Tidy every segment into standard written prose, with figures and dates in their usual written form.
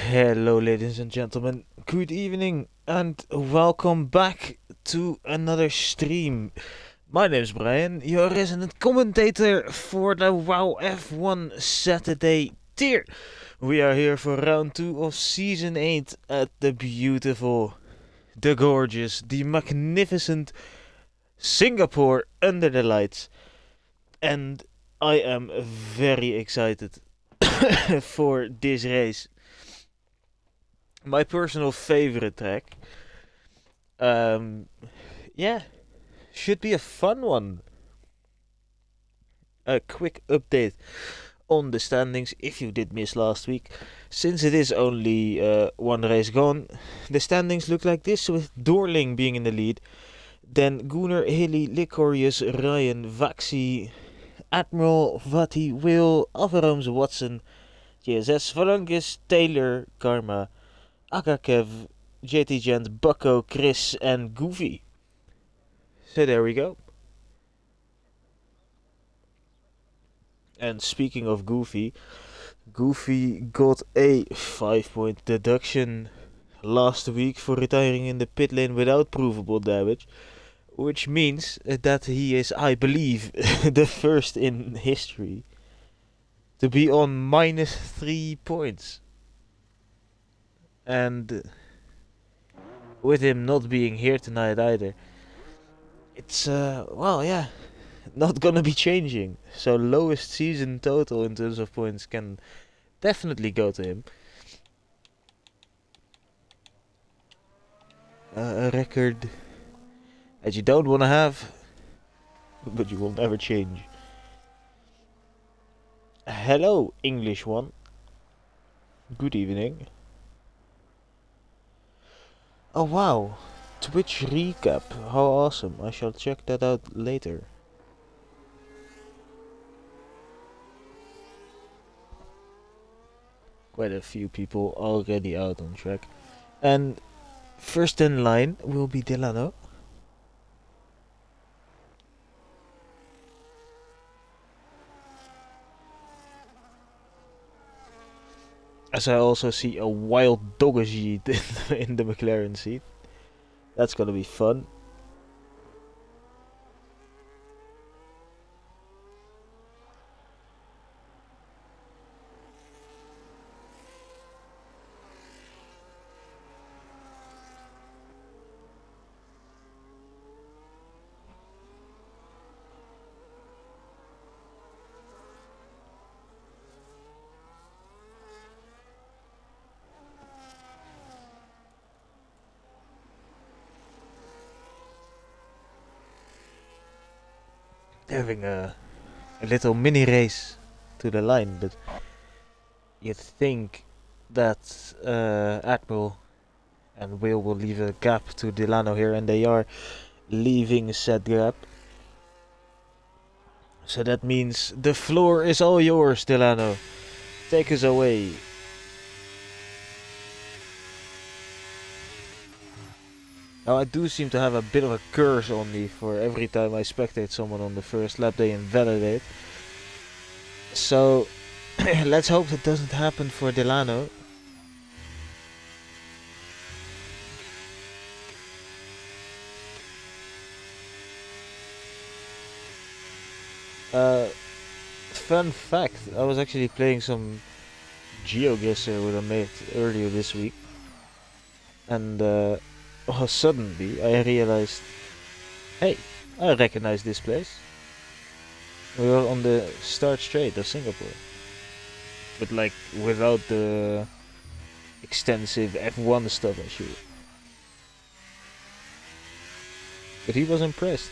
Hello, ladies and gentlemen. Good evening, and welcome back to another stream. My name is Brian, your resident commentator for the WAOF1 Saturday tier. We are here for round 2 of season 8 at the beautiful, the gorgeous, the magnificent Singapore under the lights. And I am very excited for this race. My personal favorite track. Um, yeah, should be a fun one. A quick update on the standings if you did miss last week. Since it is only one race gone, the standings look like this, with Dorling being in the lead. Then Gunnar, Hilly, Licorius, Ryan, Vaxi, Admiral, Vati, Will, Alvarooms, Watson, JSS, Valangis, Taylor, Karma, Akakev, JT Gent, Bucko, Chris, and Goofy. So there we go. And speaking of Goofy, Goofy got a 5-point deduction last week for retiring in the pit lane without provable damage, which means that he is, I believe, the first in history to be on minus 3 points. And with him not being here tonight either, it's, not gonna be changing. So lowest season total in terms of points can definitely go to him. A record that you don't want to have, but you will never change. Hello, English one. Good evening. Oh wow, Twitch recap. How awesome. I shall check that out later. Quite a few people already out on track. And first in line will be Delano. As I also see a wild doggy in the McLaren seat. That's gonna be fun. Having a little mini race to the line, but you'd think that Admiral and Will leave a gap to Delano here, and they are leaving said gap. So that means the floor is all yours, Delano. Take us away. Now I do seem to have a bit of a curse on me for every time I spectate someone on the first lap they invalidate. So let's hope that doesn't happen for Delano. Fun fact, I was actually playing some GeoGuessr with a mate earlier this week. And suddenly I realized, hey, I recognize this place. We were on the start straight of Singapore. But like without the extensive F1 stuff and shit. But he was impressed.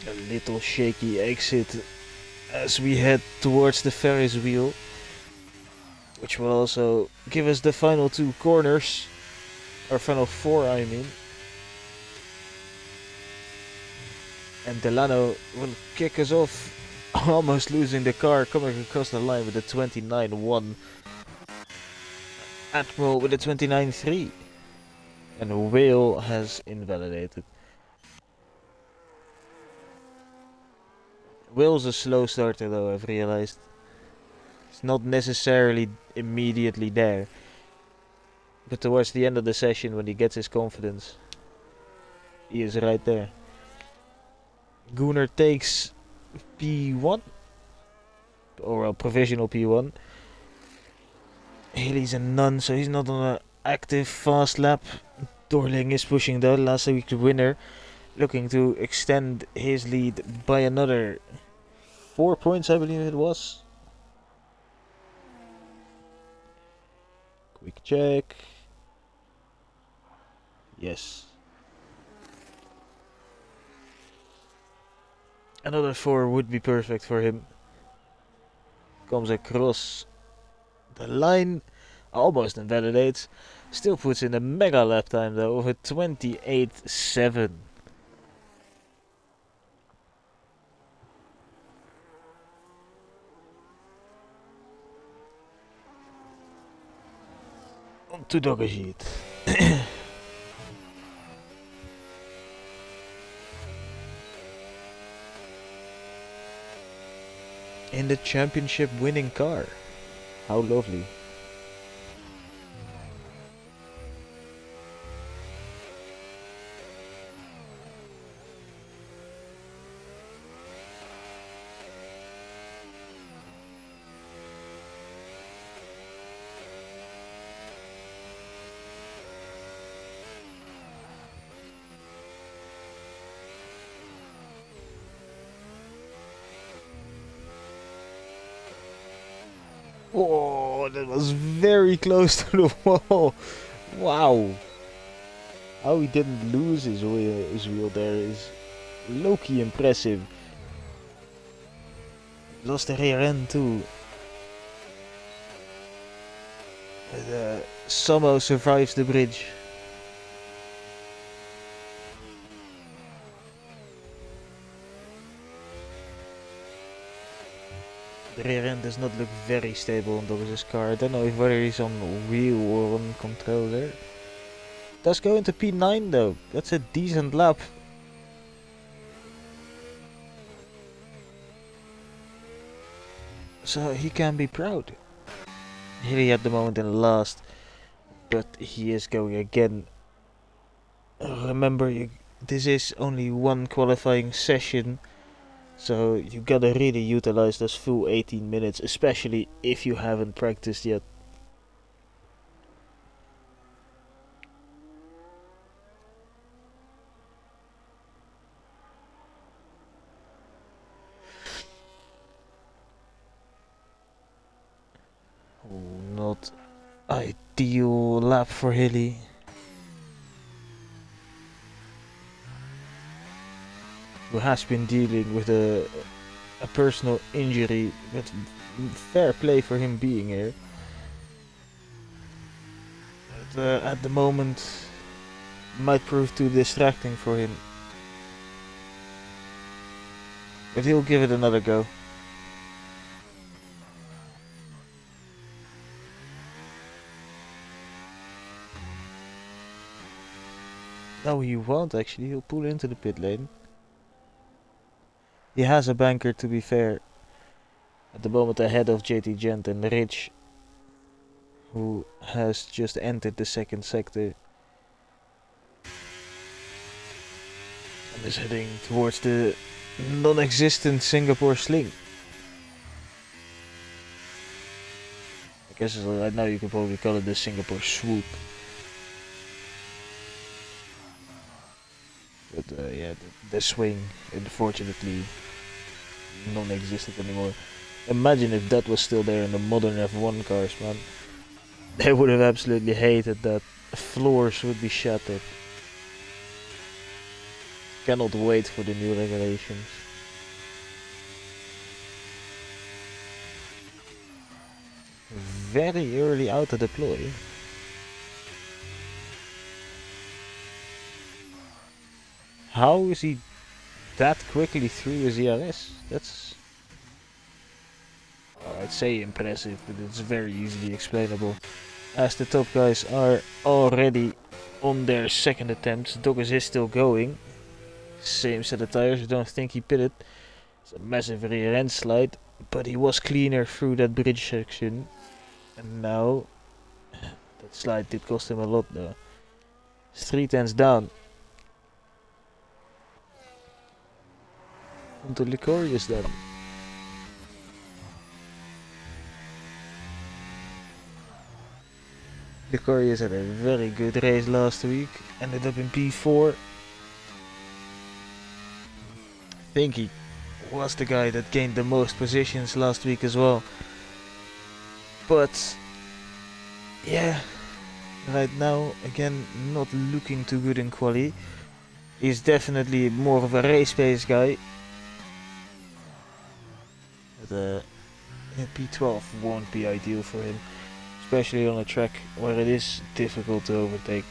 A little shaky exit as we head towards the Ferris wheel, which will also give us the final 2 corners, or final 4 I mean. And Delano will kick us off almost losing the car, coming across the line with a 29.1. Admiral with a 29.3. And Whale has invalidated. Whale's a slow starter though, I've realized. It's not necessarily immediately there. But towards the end of the session, when he gets his confidence, he is right there. Gunnar takes P1. Or a provisional P1. Haley's a nun, so he's not on an active fast lap. Dorling is pushing the last week's winner, looking to extend his lead by another 4 points, I believe it was. Quick check. Yes. Another 4 would be perfect for him. Comes across the line, almost invalidates. Still puts in a mega lap time though of a 28.7. On to Doggersheet. In the championship winning car. How lovely. Oh, that was very close to the wall. Wow. How he didn't lose his wheel there is low-key impressive. Lost the rear end too. But somehow survives the bridge. The rear end does not look very stable on Douglas's car. I don't know if whether he's on wheel or on controller. Does go into P9 though. That's a decent lap. So he can be proud. Hilly at the moment in last, but he is going again. Remember, this is only one qualifying session, so you gotta really utilize those full 18 minutes, especially if you haven't practiced yet. Not ideal lap for Hilly. Who has been dealing with a personal injury, but fair play for him being here. But at the moment, might prove too distracting for him. But he'll give it another go. No, he won't actually. He'll pull into the pit lane. He has a banker, to be fair. At the moment ahead of JT Gent and Rich, who has just entered the second sector. And is heading towards the non-existent Singapore sling. I guess right now you can probably call it the Singapore swoop. But yeah, the swing, unfortunately, non-existent anymore. Imagine if that was still there in the modern F1 cars, man. They would have absolutely hated that. Floors would be shattered. Cannot wait for the new regulations. Very early out to deploy. How is he that quickly through his ERS? That's I'd say impressive, but it's very easily explainable. As the top guys are already on their second attempt, Doggers is still going. Same set of tires, I don't think he pitted. It's a massive rear end slide, but he was cleaner through that bridge section. And now, that slide did cost him a lot though. It's 3 tenths down. Onto Licorius then. Licorius had a very good race last week, ended up in P4. I think he was the guy that gained the most positions last week as well. But yeah, right now again not looking too good in quali. He's definitely more of a race pace guy. But P12 won't be ideal for him, especially on a track where it is difficult to overtake.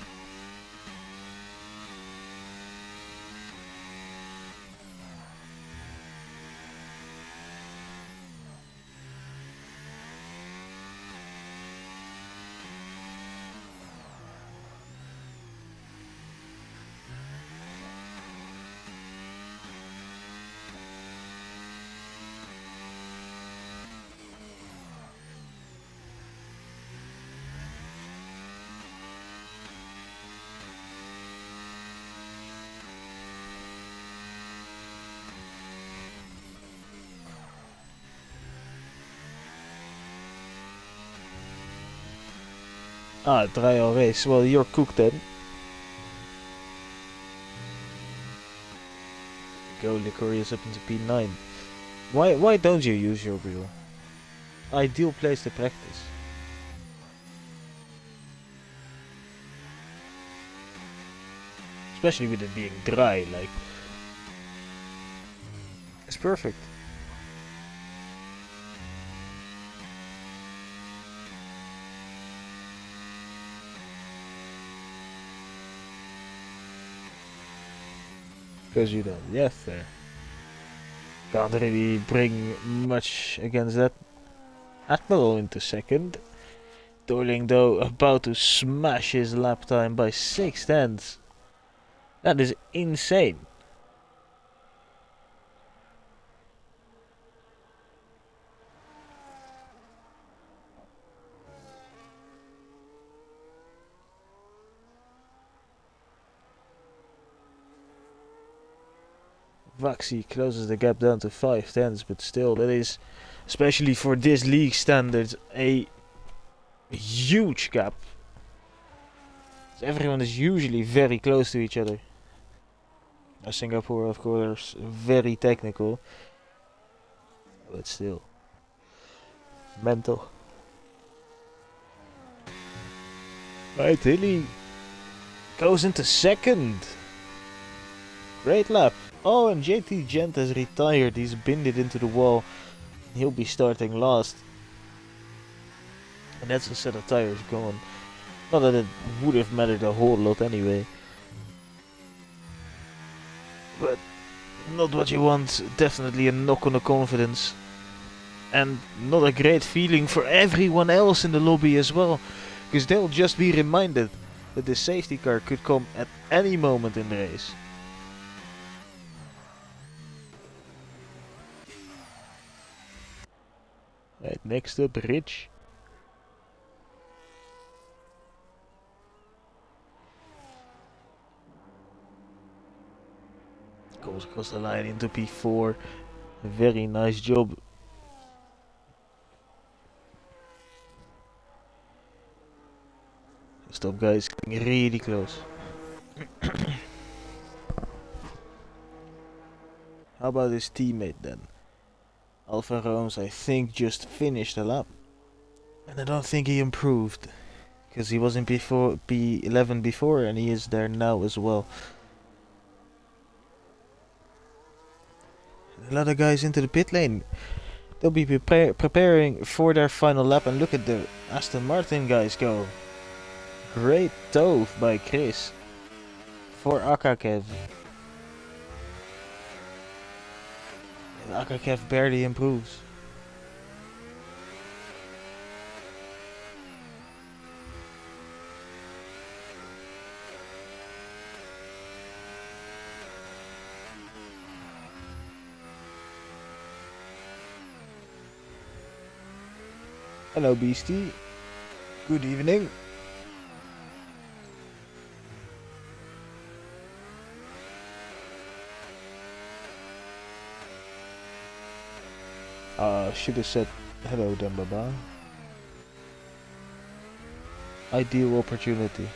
Trial race. Well, you're cooked then. Go Licorius up into P9. Why don't you use your wheel? Ideal place to practice. Especially with it being dry, like. It's perfect. Because you don't. Yes, sir. Can't really bring much against that. Admiral into second. Dorling though about to smash his lap time by 6 tenths. That is insane. Vaxi closes the gap down to 5 tenths, but still, that is, especially for this league standards, a huge gap. Everyone is usually very close to each other. Now Singapore, of course, very technical, but still, mental. Right, Hilly goes into second. Great lap. Oh, and JT Gent has retired. He's binned it into the wall. He'll be starting last. And that's a set of tires gone. Not that it would have mattered a whole lot anyway. But not what you want. Definitely a knock on the confidence. And not a great feeling for everyone else in the lobby as well. Because they'll just be reminded that the safety car could come at any moment in the race. Right, next up, Rich. Goes across the line into P4. Very nice job. Stop guys, getting really close. How about his teammate then? Alfa Rome's, I think, just finished a lap. And I don't think he improved. Because he was in P11 before and he is there now as well. A lot of guys into the pit lane. They'll be preparing for their final lap. And look at the Aston Martin guys go. Great dove by Chris. For Akakev. Akakev barely improves. Hello, Beastie. Good evening. Should have said hello then, Baba. Ideal opportunity.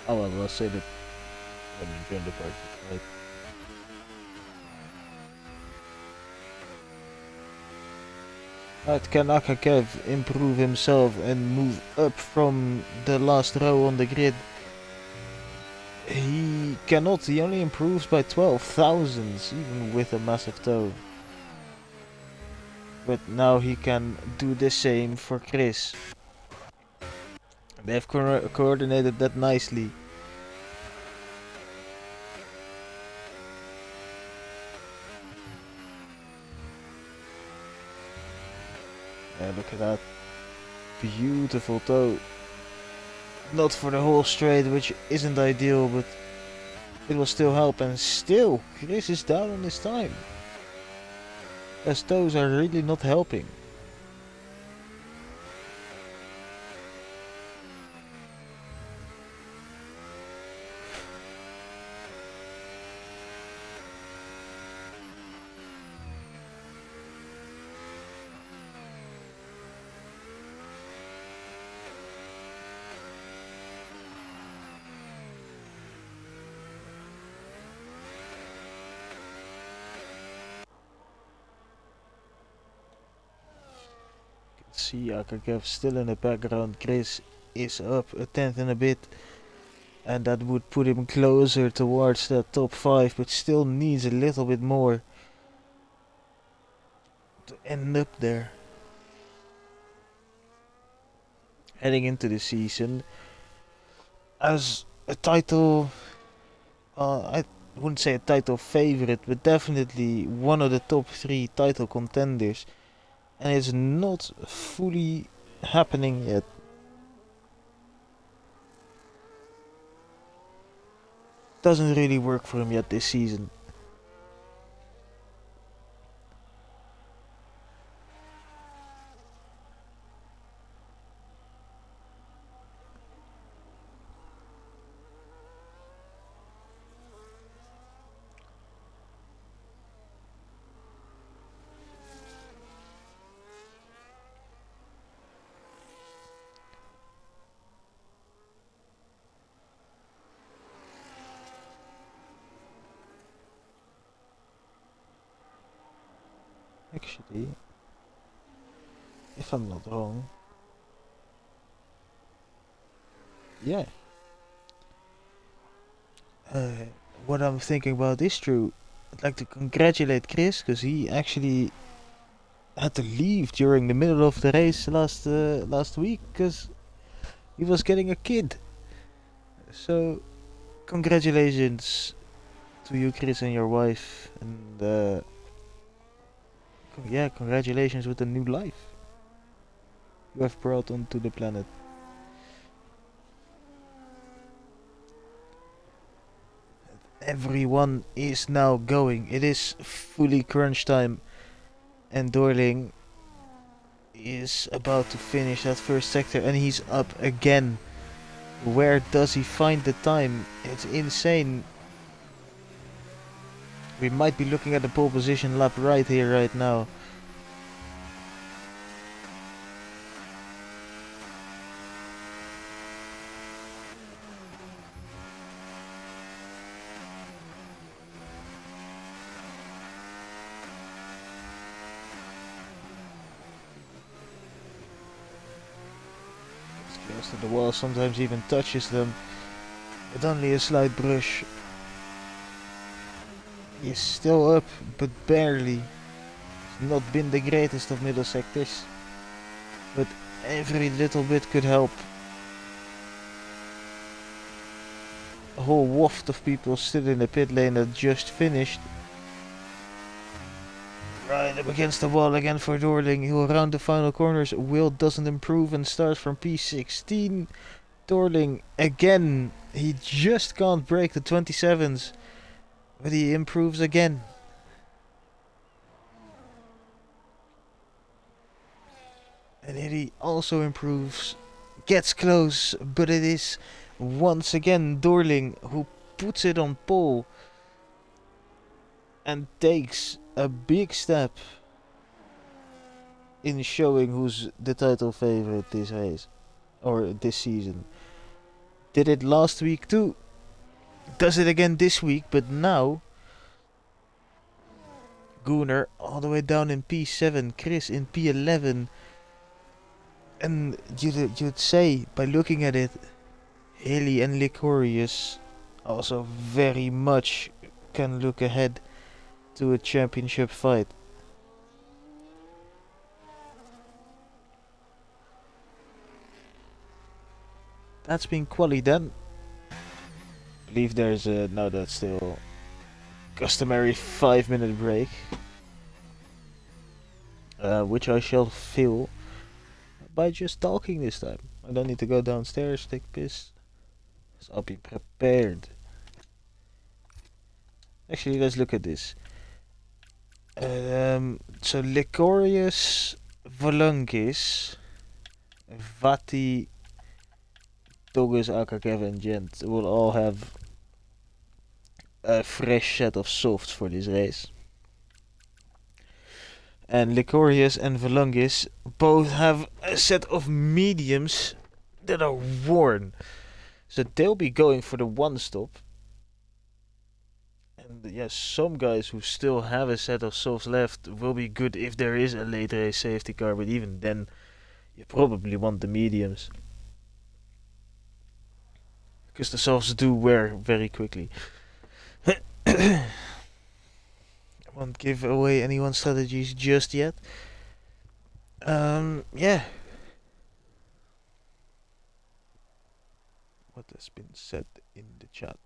Oh well, I'll say that when you join the party, right? Right, can Akakev improve himself and move up from the last row on the grid? He cannot, he only improves by 12 thousandths, even with a massive toe. But now he can do the same for Chris. They've coordinated that nicely. Yeah, look at that. Beautiful toe. Not for the whole straight, which isn't ideal, but it will still help. And still, Chris is down on his time. As toes are really not helping. See Akakev still in the background. Chris is up a tenth and a bit, and that would put him closer towards that top 5, but still needs a little bit more to end up there. Heading into the season as a title, I wouldn't say a title favorite, but definitely one of the top 3 title contenders, and it's not fully happening yet. Doesn't really work for him yet this season. Actually, if I'm not wrong, yeah. What I'm thinking about is true. I'd like to congratulate Chris, because he actually had to leave during the middle of the race last week, because he was getting a kid. So, congratulations to you, Chris, and your wife, and yeah, congratulations with a new life you have brought onto the planet. Everyone is now going. It is fully crunch time, and Dorling is about to finish that first sector, and he's up again. Where does he find the time? It's insane. We might be looking at the pole position lap right here, right now. Close to the wall, sometimes even touches them, but only a slight brush. He's still up, but barely. It's not been the greatest of middle sectors, but every little bit could help. A whole waft of people still in the pit lane that just finished. Right up against the wall again for Dorling. He'll round the final corners. Will doesn't improve and starts from P16. Dorling again. He just can't break the 27s, but he improves again. And he also improves, gets close, but it is once again Dorling who puts it on pole and takes a big step in showing who's the title favorite this race or this season. Did it last week too, does it again this week, but now Gunnar all the way down in P7, Chris in P11. And you'd say, by looking at it, Hilly and Licorius also very much can look ahead to a championship fight. That's been quali then. I believe there's a, no, that's still customary 5-minute break. Which I shall fill by just talking this time. I don't need to go downstairs, take piss. So I'll be prepared. Actually, let's look at this. So Licorius, Volungis, Vati, Togus, Akakev and Gent will all have a fresh set of softs for this race. And Licorius and Volungis both have a set of mediums that are worn. So they'll be going for the one stop. And yes, some guys who still have a set of softs left will be good if there is a late race safety car, but even then you probably want the mediums. Because the softs do wear very quickly. I won't give away anyone's strategies just yet. Yeah. What has been said in the chat?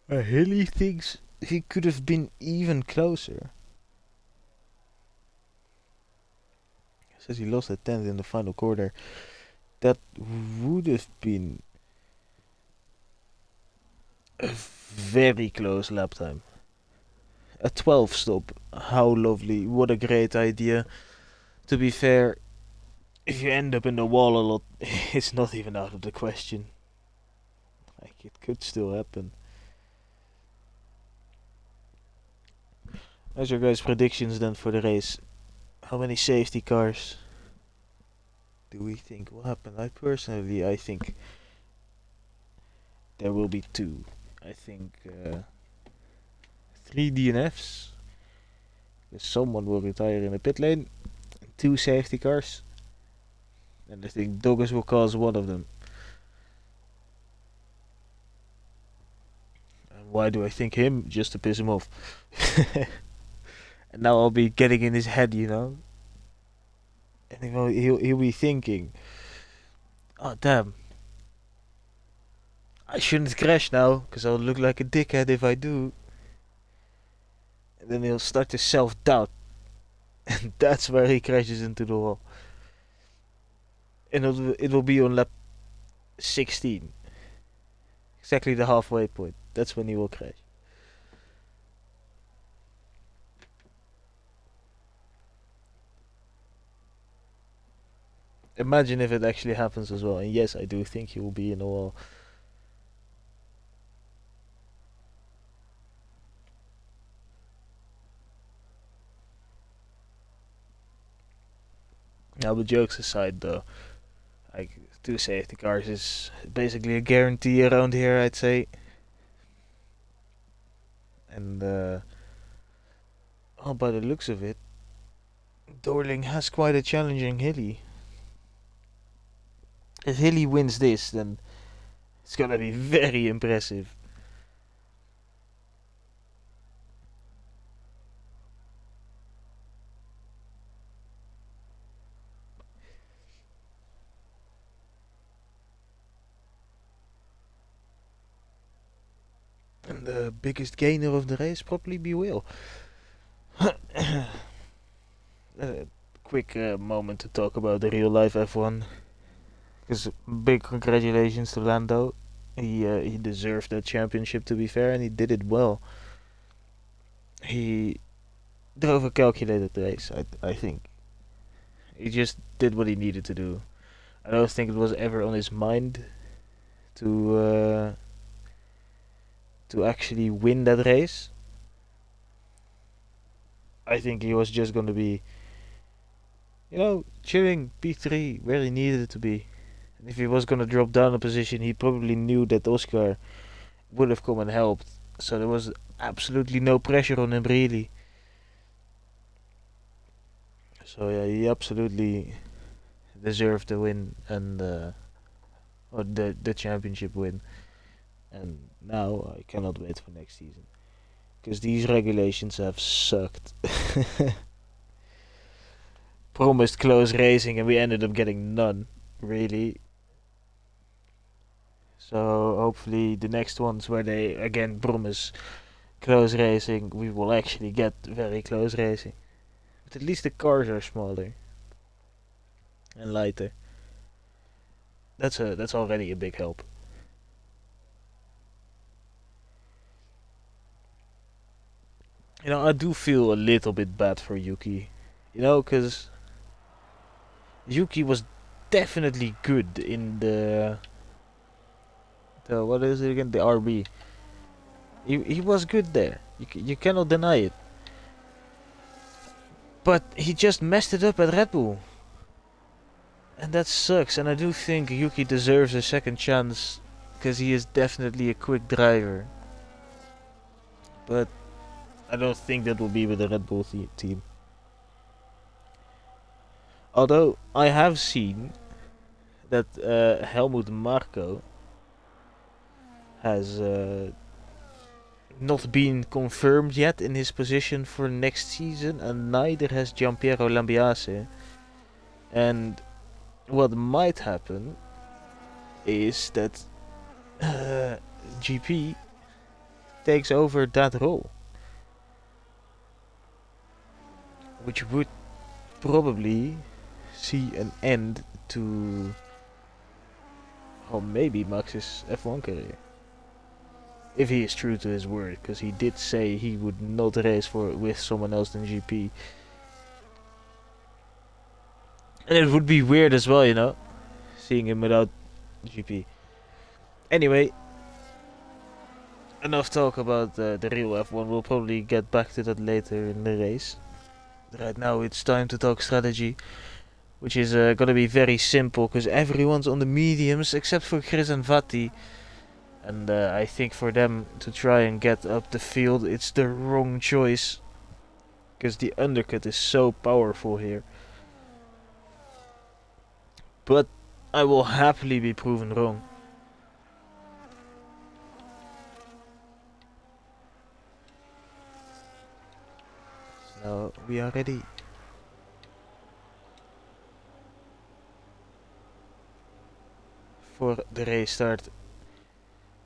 Hilly thinks he could have been even closer. Says he lost a 10th in the final quarter. That would have been a very close lap time. A 12 stop. How lovely. What a great idea. To be fair, if you end up in the wall a lot, it's not even out of the question. Like, it could still happen. As your guys' predictions then for the race? How many safety cars do we think will happen? I think there will be 2. I think 3 DNFs. Someone will retire in the pit lane. 2 safety cars. And I think Douglas will cause one of them. And why do I think him? Just to piss him off. And now I'll be getting in his head, you know. And he'll be thinking, oh damn, I shouldn't crash now, because I'll look like a dickhead if I do. And then he'll start to self-doubt. And that's where he crashes into the wall. And it will be on lap 16. Exactly the halfway point. That's when he will crash. Imagine if it actually happens as well. And yes, I do think he will be in the wall. Now, but jokes aside though, like 2 safety cars is basically a guarantee around here, I'd say. And oh, by the looks of it, Dorling has quite a challenging Hilly. If Hilly wins this, then it's gonna be very impressive. And the biggest gainer of the race probably be Will. A quick moment to talk about the real life F1. Because big congratulations to Lando. He deserved that championship, to be fair, and he did it well. He drove a calculated race, I think. He just did what he needed to do. I don't think it was ever on his mind to to actually win that race. I think he was just going to be, chilling P3 where he needed it to be. And if he was going to drop down a position, he probably knew that Oscar would have come and helped. So there was absolutely no pressure on him, really. So yeah, he absolutely deserved the win and or the championship win. And now I cannot wait for next season because these regulations have sucked. Promised close racing and we ended up getting none, really. So hopefully the next ones where they again promise close racing, we will actually get very close racing. But at least the cars are smaller and lighter. That's already a big help. I do feel a little bit bad for Yuki. Because Yuki was definitely good in the what is it again? The RB. He was good there. You cannot deny it. But he just messed it up at Red Bull. And that sucks. And I do think Yuki deserves a second chance because he is definitely a quick driver. But I don't think that will be with the Red Bull team. Although I have seen that Helmut Marko has not been confirmed yet in his position for next season, and neither has Giampiero Lambiase. And what might happen is that GP takes over that role, which would probably see an end to, or maybe Max's F1 career. If he is true to his word, because he did say he would not race with someone else than GP. And it would be weird as well, seeing him without GP. Anyway, enough talk about the real F1. We'll probably get back to that later in the race. Right now it's time to talk strategy, which is gonna be very simple because everyone's on the mediums except for Chris and Vati. And I think for them to try and get up the field, it's the wrong choice. Because the undercut is so powerful here. But I will happily be proven wrong. So we are ready. For the race start.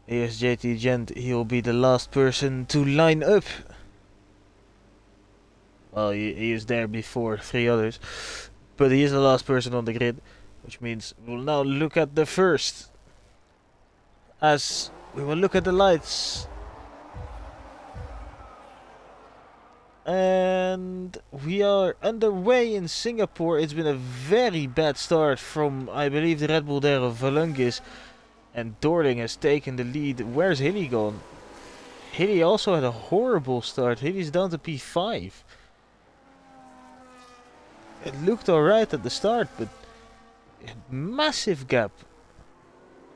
Here's JT Gent, he'll be the last person to line up. Well, he is there before 3 others. But he is the last person on the grid. Which means we'll now look at the first. As we will look at the lights. And we are underway in Singapore. It's been a very bad start from, I believe, the Red Bull there of Valungis. And Dorling has taken the lead. Where's Hilly gone? Hilly also had a horrible start. Hilly's down to P5. It looked alright at the start, but a massive gap.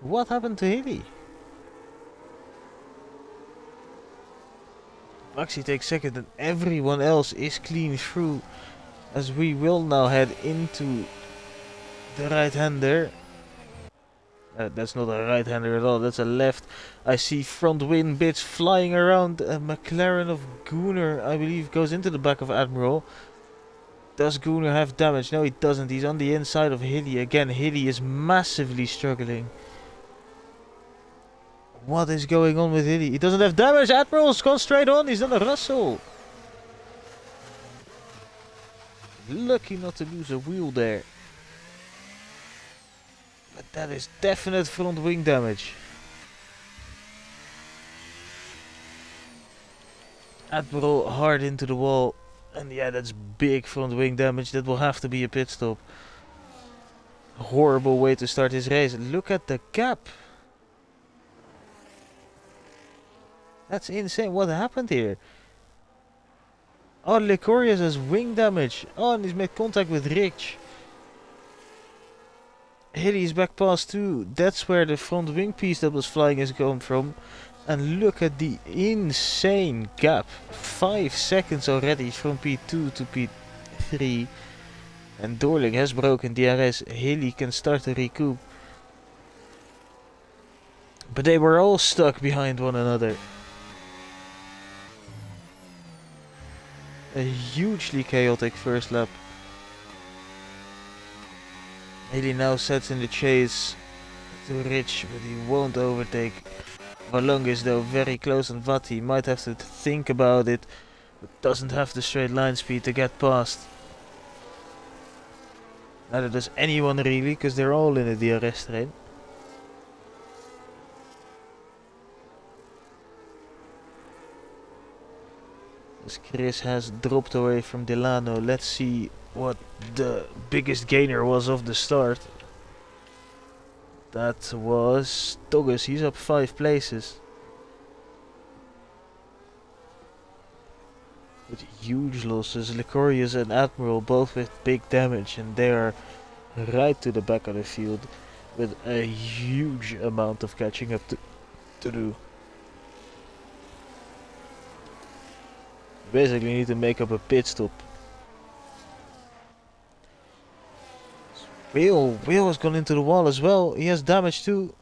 What happened to Hilly? Maxi takes second and everyone else is clean through. As we will now head into the right-hander. That's not a right-hander at all, that's a left. I see front wing bits flying around. A McLaren of Gunnar, I believe, goes into the back of Admiral. Does Gunnar have damage? No, he doesn't. He's on the inside of Hilly. Again, Hilly is massively struggling. What is going on with Hilly? He doesn't have damage. Admiral's gone straight on. He's done a Russell. Lucky not to lose a wheel there. But that is definite front wing damage. Admiral hard into the wall. And yeah, that's big front wing damage. That will have to be a pit stop. Horrible way to start his race. Look at the gap. That's insane. What happened here? Oh, Licorius has wing damage. Oh, and he's made contact with Rich. Hilly's back past too. That's where the front wing piece that was flying is come from. And look at the insane gap. 5 seconds already from P2 to P3. And Dorling has broken DRS. Hilly can start to recoup. But they were all stuck behind one another. A hugely chaotic first lap. Hilly now sets in the chase to Rich, but he won't overtake. Valongis though very close on Vati, might have to think about it, but doesn't have the straight line speed to get past. Neither does anyone really, because they're all in a DRS train. As Chris has dropped away from Delano, let's see what the biggest gainer was of the start. That was Togus, he's up 5 places. With huge losses, Licorius and Admiral both with big damage, and they are right to the back of the field with a huge amount of catching up to do. Basically need to make up a pit stop. Wheel has gone into the wall as well. He has damage too.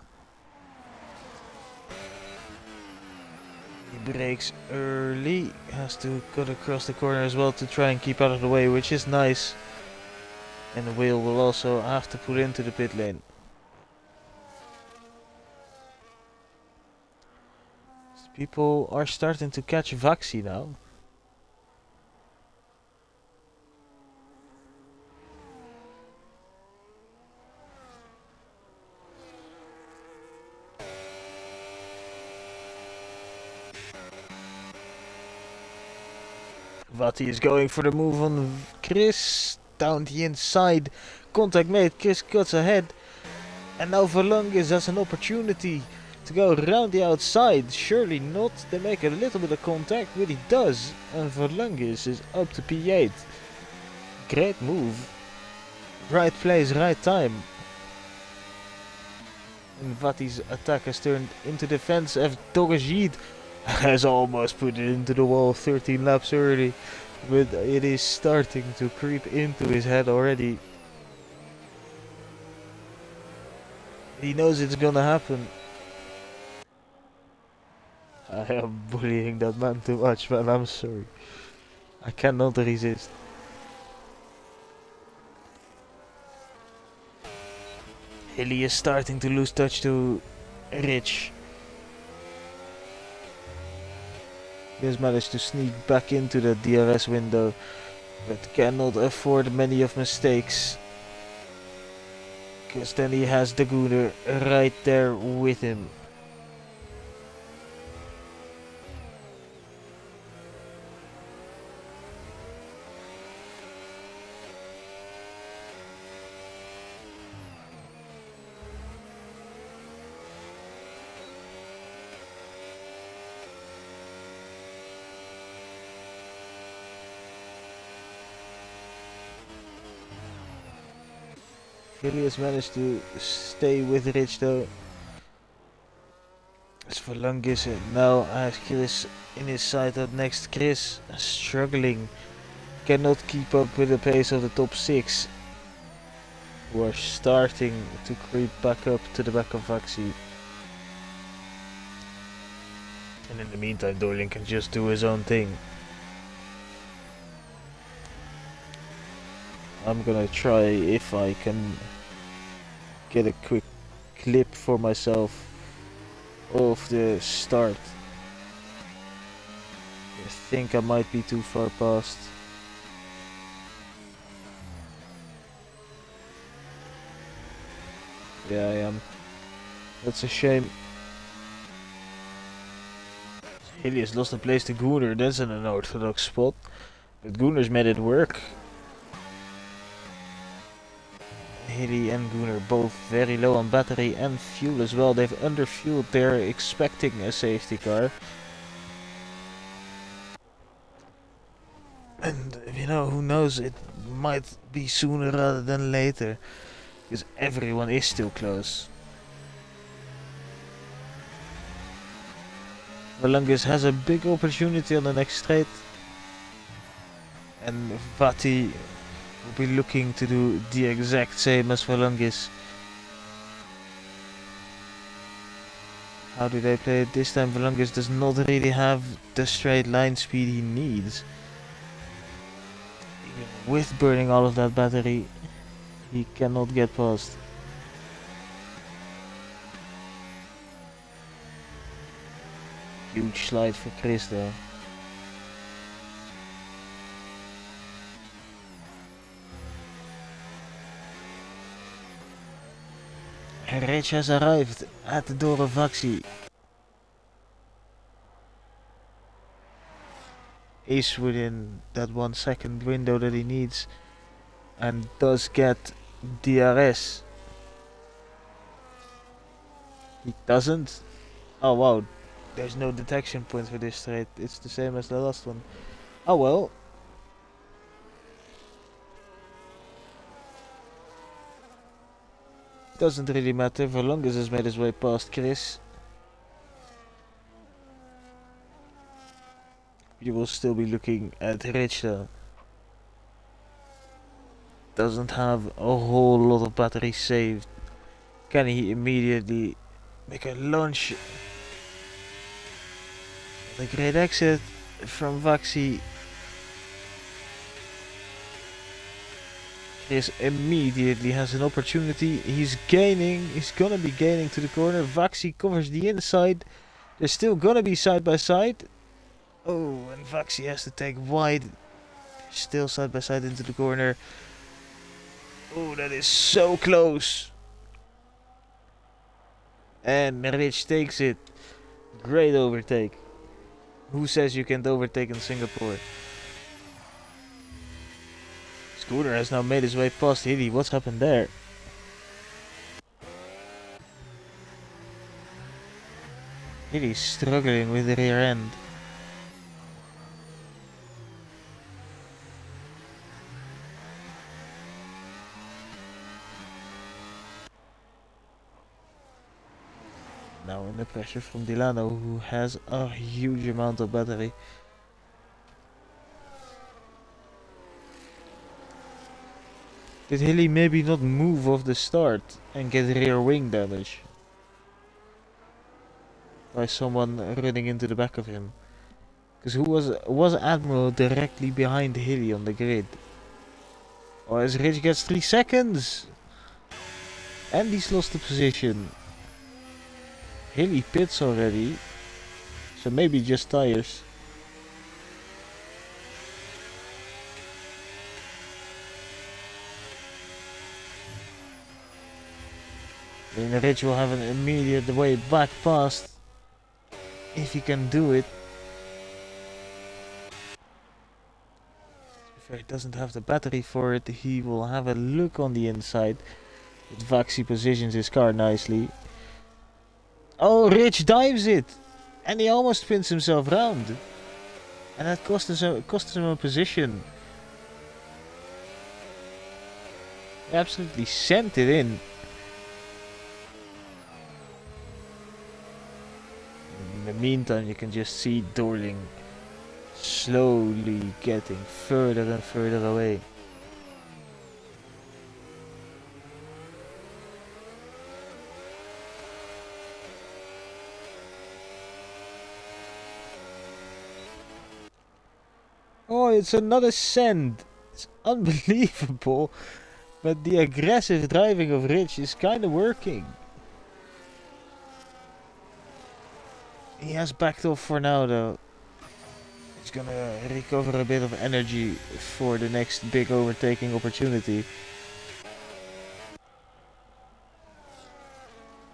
He brakes early. Has to cut across the corner as well to try and keep out of the way, which is nice. And the wheel will also have to pull into the pit lane. People are starting to catch Vaxi now. Vati is going for the move on Chris. Down the inside. Contact made. Chris cuts ahead. And now Valongis has an opportunity to go around the outside. Surely not. They make a little bit of contact, but he does. And Valongis is up to P8. Great move. Right place, right time. And Vati's attack has turned into defense as Dogajid has almost put it into the wall 13 laps early. But it is starting to creep into his head already. He knows it's gonna happen. I am bullying that man too much, man. I'm sorry. I cannot resist. Hilly is starting to lose touch to Rich. He has managed to sneak back into the DRS window, but cannot afford many of mistakes. Because then he has the Gooner right there with him. Hilly has managed to stay with Rich though. As for Lungis now has Chris in his sight up next. Chris struggling. Cannot keep up with the pace of the top 6. Who are starting to creep back up to the back of Vaxi. And in the meantime Dorling can just do his own thing. I'm gonna try if I can get a quick clip for myself of the start. I think I might be too far past. Yeah, I am. That's a shame. Hilly has lost a place to Gunnar, that's an unorthodox spot. But Gunnar's made it work. Hilly and Gunnar both very low on battery and fuel as well. They've underfueled, they're expecting a safety car. And, you know, who knows, it might be sooner rather than later. Because everyone is still close. Valungus has a big opportunity on the next straight. And Vati will be looking to do the exact same as Valungus. How do they play it this time? Valungus does not really have the straight line speed he needs. Even with burning all of that battery, he cannot get past. Huge slide for Chris though. Rich has arrived at the door of Vaxi. Is within that 1 second window that he needs and does get DRS. He doesn't. Oh wow, there's no detection point for this straight. It's the same as the last one. Oh well. Doesn't really matter, Valungus has made his way past Chris. You will still be looking at Rich though. Doesn't have a whole lot of battery saved. Can he immediately make a launch? The great exit from Vaxi. Chris immediately has an opportunity. He's gaining. He's gonna be gaining to the corner. Vaxi covers the inside. They're still gonna be side by side. Oh, and Vaxi has to take wide. Still side by side into the corner. Oh, that is so close. And Rich takes it. Great overtake. Who says you can't overtake in Singapore? Scooter has now made his way past Hilly. What's happened there? Hilly's struggling with the rear end. Now in the pressure from Delano, who has a huge amount of battery. Did Hilly maybe not move off the start and get rear wing damage? By someone running into the back of him. Because who was Admiral directly behind Hilly on the grid? Oh, as Rich gets 3 seconds! And he's lost the position. Hilly pits already. So maybe just tires. Then Rich will have an immediate way back past. If he can do it. If he doesn't have the battery for it, he will have a look on the inside. But Vaxi positions his car nicely. Oh, Rich dives it! And he almost spins himself round. And that cost him a position. He absolutely sent it in. In the meantime, you can just see Dorling slowly getting further and further away. Oh, it's another send. It's unbelievable. But the aggressive driving of Rich is kind of working. He has backed off for now though. He's gonna recover a bit of energy for the next big overtaking opportunity.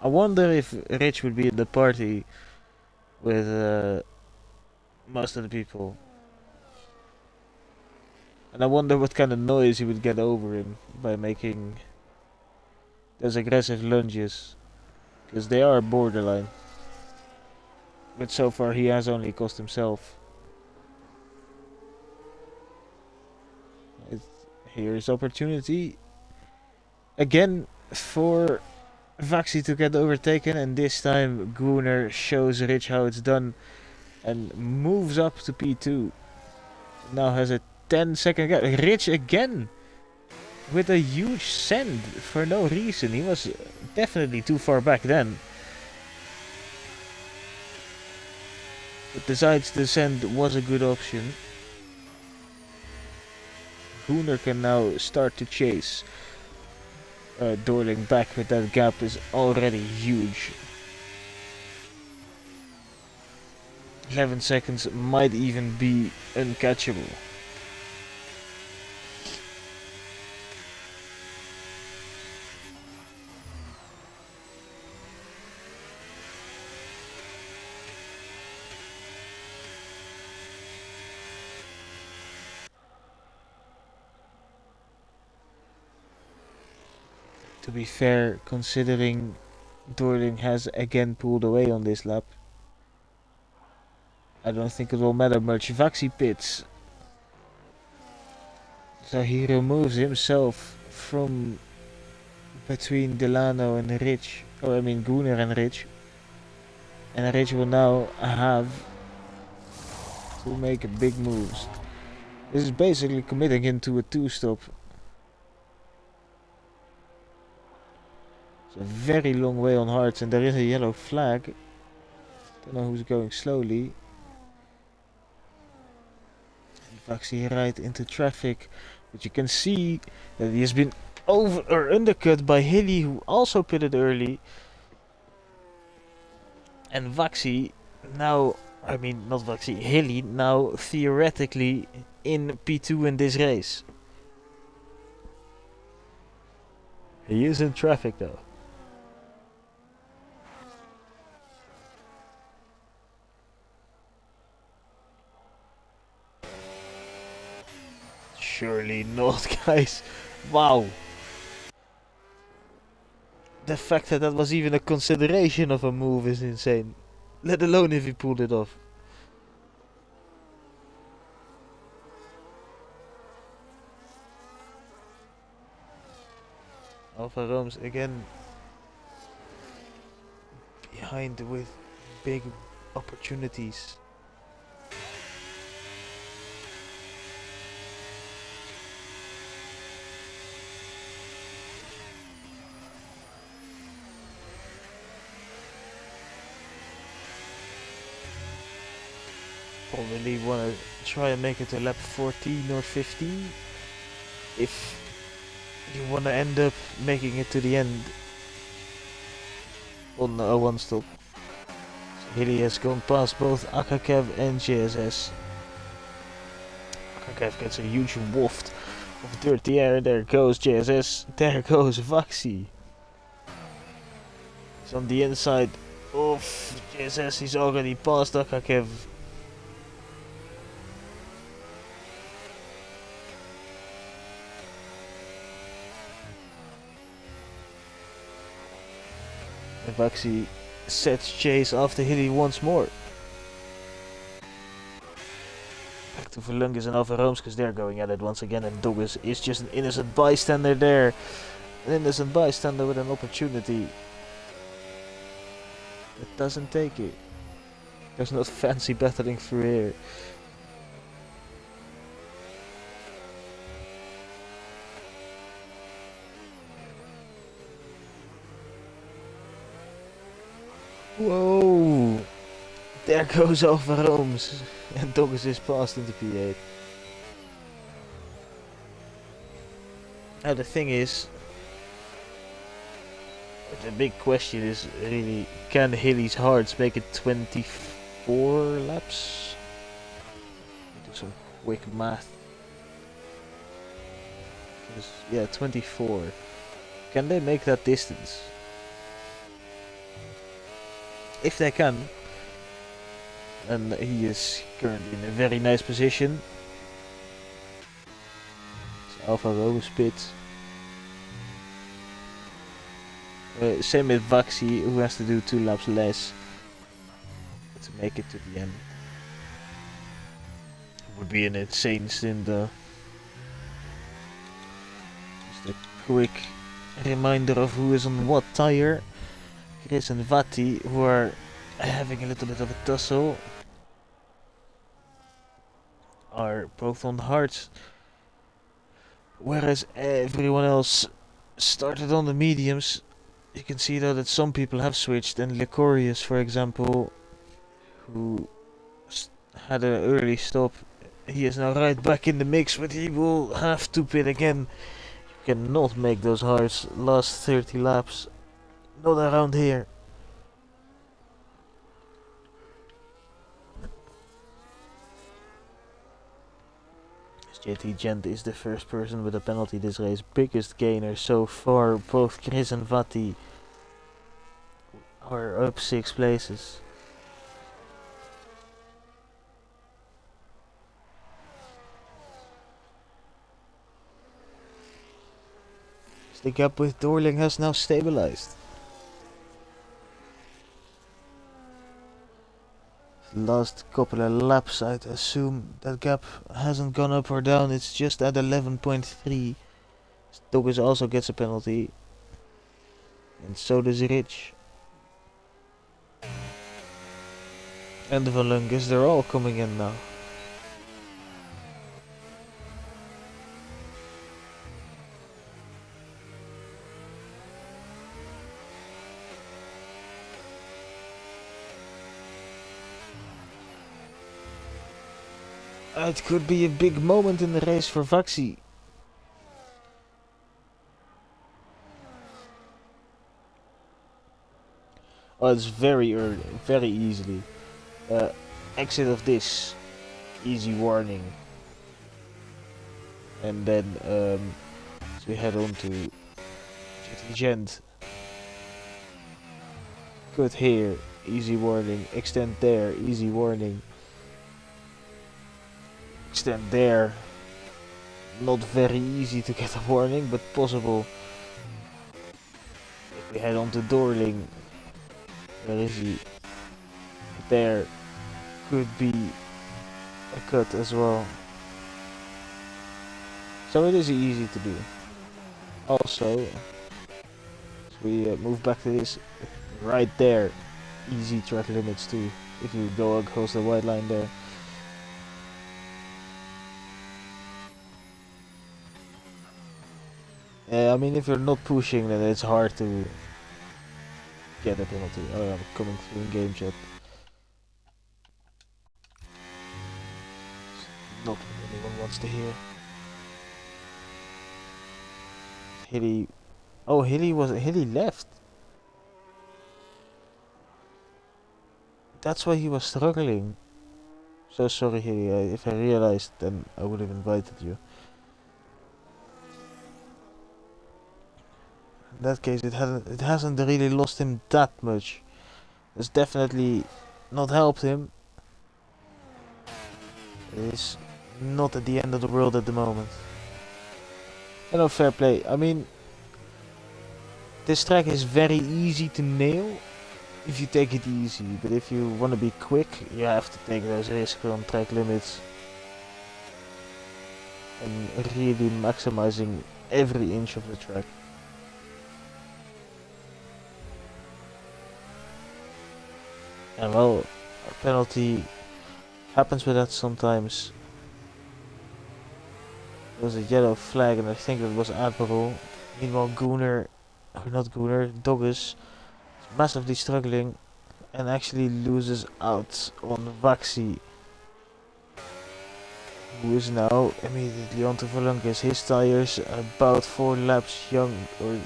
I wonder if Rich would be in the party with most of the people. And I wonder what kind of noise he would get over him by making those aggressive lunges. Because they are borderline. But so far he has only cost himself. It, here's opportunity. Again for Vaxi to get overtaken, and this time Gunnar shows Rich how it's done and moves up to P2. Now has a 10-second gap. Rich again with a huge send for no reason. He was definitely too far back then. But decides the send was a good option. Gunnar can now start to chase. Dorling back with that gap is already huge. 11 seconds might even be uncatchable. To be fair, considering Dorling has again pulled away on this lap, I don't think it will matter much. Vaxi pits. So he removes himself from between Delano and Rich. Or I mean Gunnar and Rich. And Rich will now have to make big moves. This is basically committing him to a 2-stop. It's a very long way on hards, and there is a yellow flag. Don't know who's going slowly. Vaxi right into traffic, but you can see that he has been over or undercut by Hilly, who also pitted early. And Vaxi now, I mean not Vaxi, Hilly now theoretically in P2 in this race. He is in traffic though. Surely not, guys. Wow. The fact that that was even a consideration of a move is insane. Let alone if he pulled it off. Alfa Rome's again behind with big opportunities. Probably want to try and make it to lap 14 or 15 if you want to end up making it to the end on a 1-stop. So Hilly has gone past both Akakev and JSS. Akakev gets a huge waft of dirty air. There goes JSS. There goes Vaxi. He's on the inside of JSS. He's already past Akakev. And Vaxi sets chase after Hilly once more. Back to Verlungus and Alfa Rome's because they're going at it once again, and Douglas is just an innocent bystander there. An innocent bystander with an opportunity. It doesn't take it. There's not fancy battling through here. Whoa! There goes Alfa Rome's, and Douglas is passed into P8. Now the thing is, the big question is really, can Hilly's hards make it 24 laps? Do some quick math. Yeah, 24. Can they make that distance? If they can, and he is currently in a very nice position. It's Alfa Romeo pit. Same with Vaxi, who has to do 2 laps less to make it to the end. It would be an insane stint though. Just a quick reminder of who is on what tire. Chris and Vatti, who are having a little bit of a tussle, are both on the hards, whereas everyone else started on the mediums. You can see though that some people have switched, and Licorius, for example, who had an early stop, he is now right back in the mix, but he will have to pit again. You cannot make those hards last 30 laps, not around here. JT Gent is the first person with a penalty this race, biggest gainer so far. Both Chris and Vatti are up 6 places. The gap with Dorling has now stabilized. Last couple of laps, I'd assume that gap hasn't gone up or down, it's just at 11.3. Douglas also gets a penalty, and so does Rich. And the Valungus, they're all coming in now. It could be a big moment in the race for Vaxi. Oh, it's very early, very easily. Exit of this, easy warning. And then so we head on to GT Gent. Cut here, easy warning. Extend there, easy warning. Extend there. Not very easy to get a warning, but possible. If we head on to Dorling, where is he? There could be a cut as well. So it is easy to do. Also, as we move back to this, right there, easy track limits too, if you go across the white line there. I mean, if you're not pushing, then it's hard to get a penalty. Oh, I'm coming through in game chat. Not what anyone wants to hear. Hilly. Oh, Hilly left. That's why he was struggling. So sorry, Hilly. If I realized, then I would have invited you. In that case, it hasn't really lost him that much. It's definitely not helped him. It is not at the end of the world at the moment. And no, fair play. I mean, this track is very easy to nail if you take it easy, but if you want to be quick, you have to take those risks on track limits and really maximizing every inch of the track. And well, a penalty happens with that sometimes. There was a yellow flag, and I think it was Admiral. Meanwhile, Doggis is massively struggling and actually loses out on Vaxi, who is now immediately onto Volungus. His tires about 4 laps young, or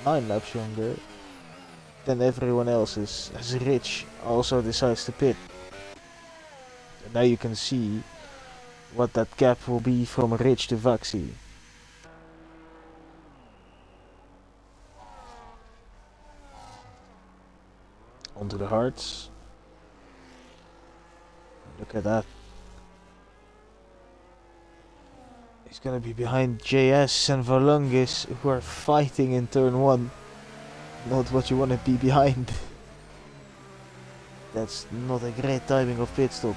9 laps younger than everyone else's, as Rich also decides to pit. And now you can see what that gap will be from Rich to Vaxi. Onto the hards. Look at that. He's gonna be behind JS and Valungis, who are fighting in turn 1. Not what you want to be behind. That's not a great timing of pit stop.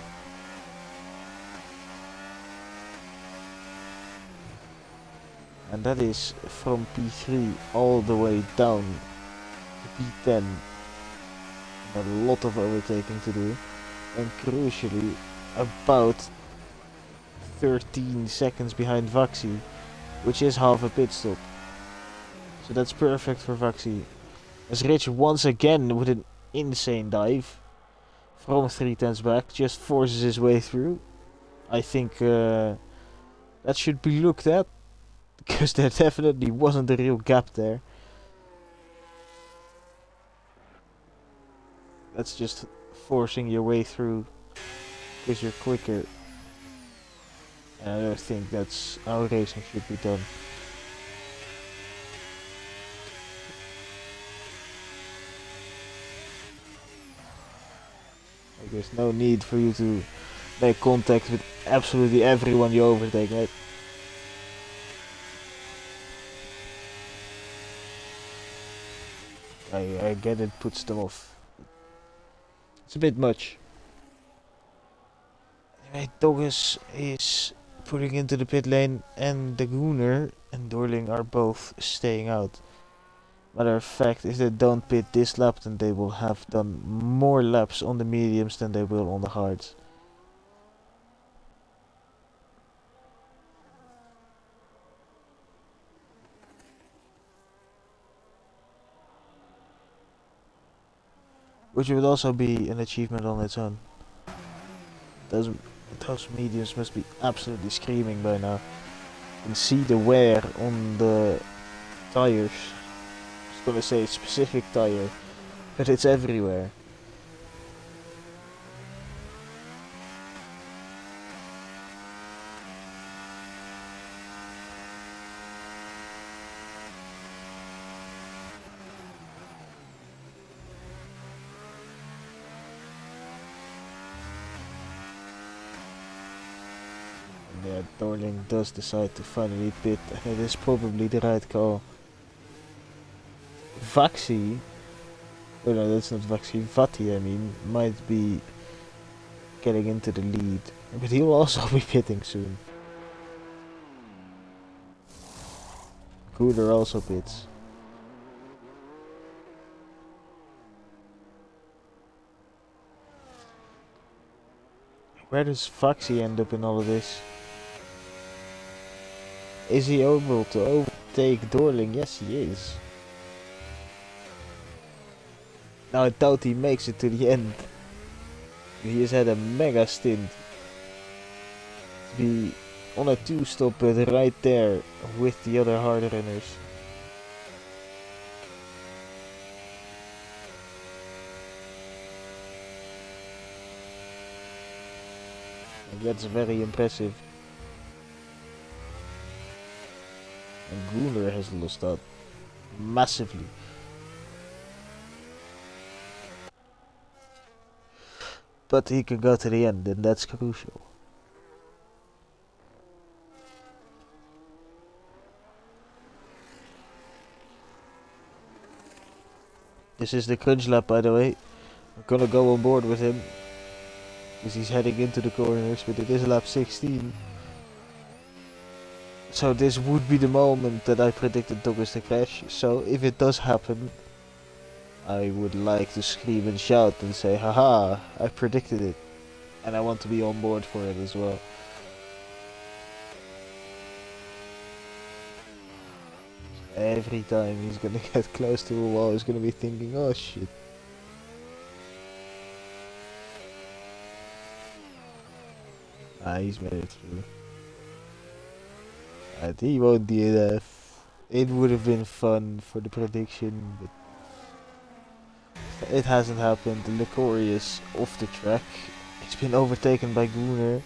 And that is from P3 all the way down to P10. A lot of overtaking to do. And crucially, about 13 seconds behind Vaxi, which is half a pit stop. So that's perfect for Vaxi. As Rich once again with an insane dive from 3/10 back, just forces his way through. I think that should be looked at, because there definitely wasn't a real gap there. That's just forcing your way through because you're quicker. And I don't think that's how racing should be done. Like, there's no need for you to make contact with absolutely everyone you overtake, right? I get it puts them off. It's a bit much. Anyway, Dogus is putting into the pit lane, and the Gooner and Dorling are both staying out. Matter of fact, if they don't pit this lap, then they will have done more laps on the mediums than they will on the hards. Which would also be an achievement on its own. Those mediums must be absolutely screaming by now. You can see the wear on the tires. I was gonna say specific tire, but it's everywhere. Yeah, Dorling does decide to finally pit, and it is probably the right call. Vaxi, oh no, that's not Vaxi, Vati I mean, might be getting into the lead, but he'll also be pitting soon. Cooler also pits. Where does Vaxi end up in all of this? Is he able to overtake Dorling? Yes, he is. Now I doubt he makes it to the end. He has had a mega stint. To be on a 2-stop, but right there with the other hard runners. And that's very impressive. And Gooner has lost out massively. But he can go to the end, and that's crucial. This is the crunch lap, by the way. I'm gonna go on board with him, because he's heading into the corners, but it is lap 16. So this would be the moment that I predicted Douglas to crash. So if it does happen, I would like to scream and shout and say, haha, I predicted it. And I want to be on board for it as well. Every time he's gonna get close to a wall, he's gonna be thinking, oh shit. Ah, he's made it through. And he won't DNF. It would have been fun for the prediction, but it hasn't happened. The Licori is off the track. It's been overtaken by Gooner.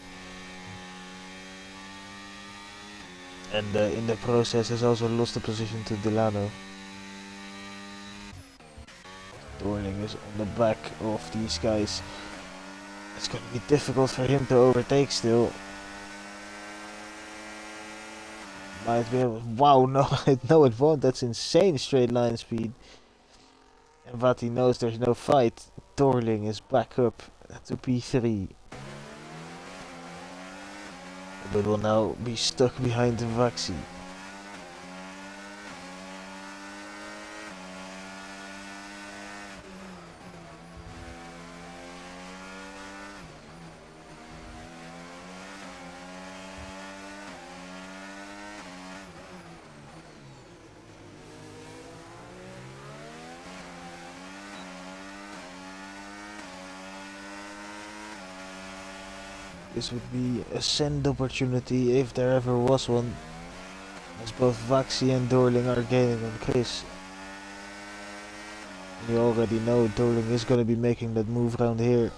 And in the process has also lost the position to Delano. Dorling is on the back of these guys. It's gonna be difficult for him to overtake still. Might be able. Wow, no, no, it won't. That's insane straight line speed. And Vati knows there's no fight. Dorling is back up to P3. But will now be stuck behind the Vaxi. This would be a send opportunity if there ever was one, as both Vaxi and Dorling are gaining on Chris. And you already know Dorling is going to be making that move around here.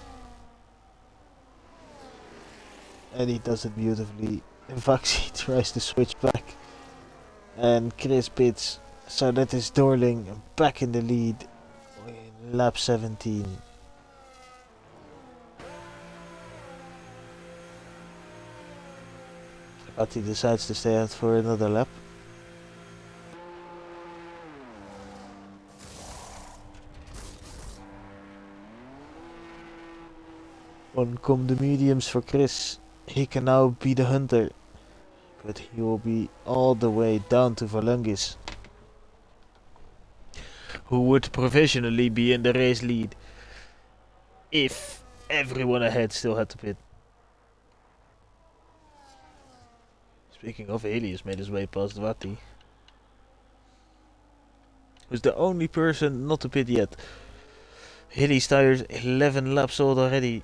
And he does it beautifully. And Vaxi tries to switch back. And Chris pits. So that is Dorling back in the lead in lap 17. But he decides to stay out for another lap. On come the mediums for Chris. He can now be the hunter. But he will be all the way down to Valungis, who would provisionally be in the race lead if everyone ahead still had to pit. Speaking of, Haley has made his way past Vati, who's the only person not to pit yet. Haley's tires 11 laps old already.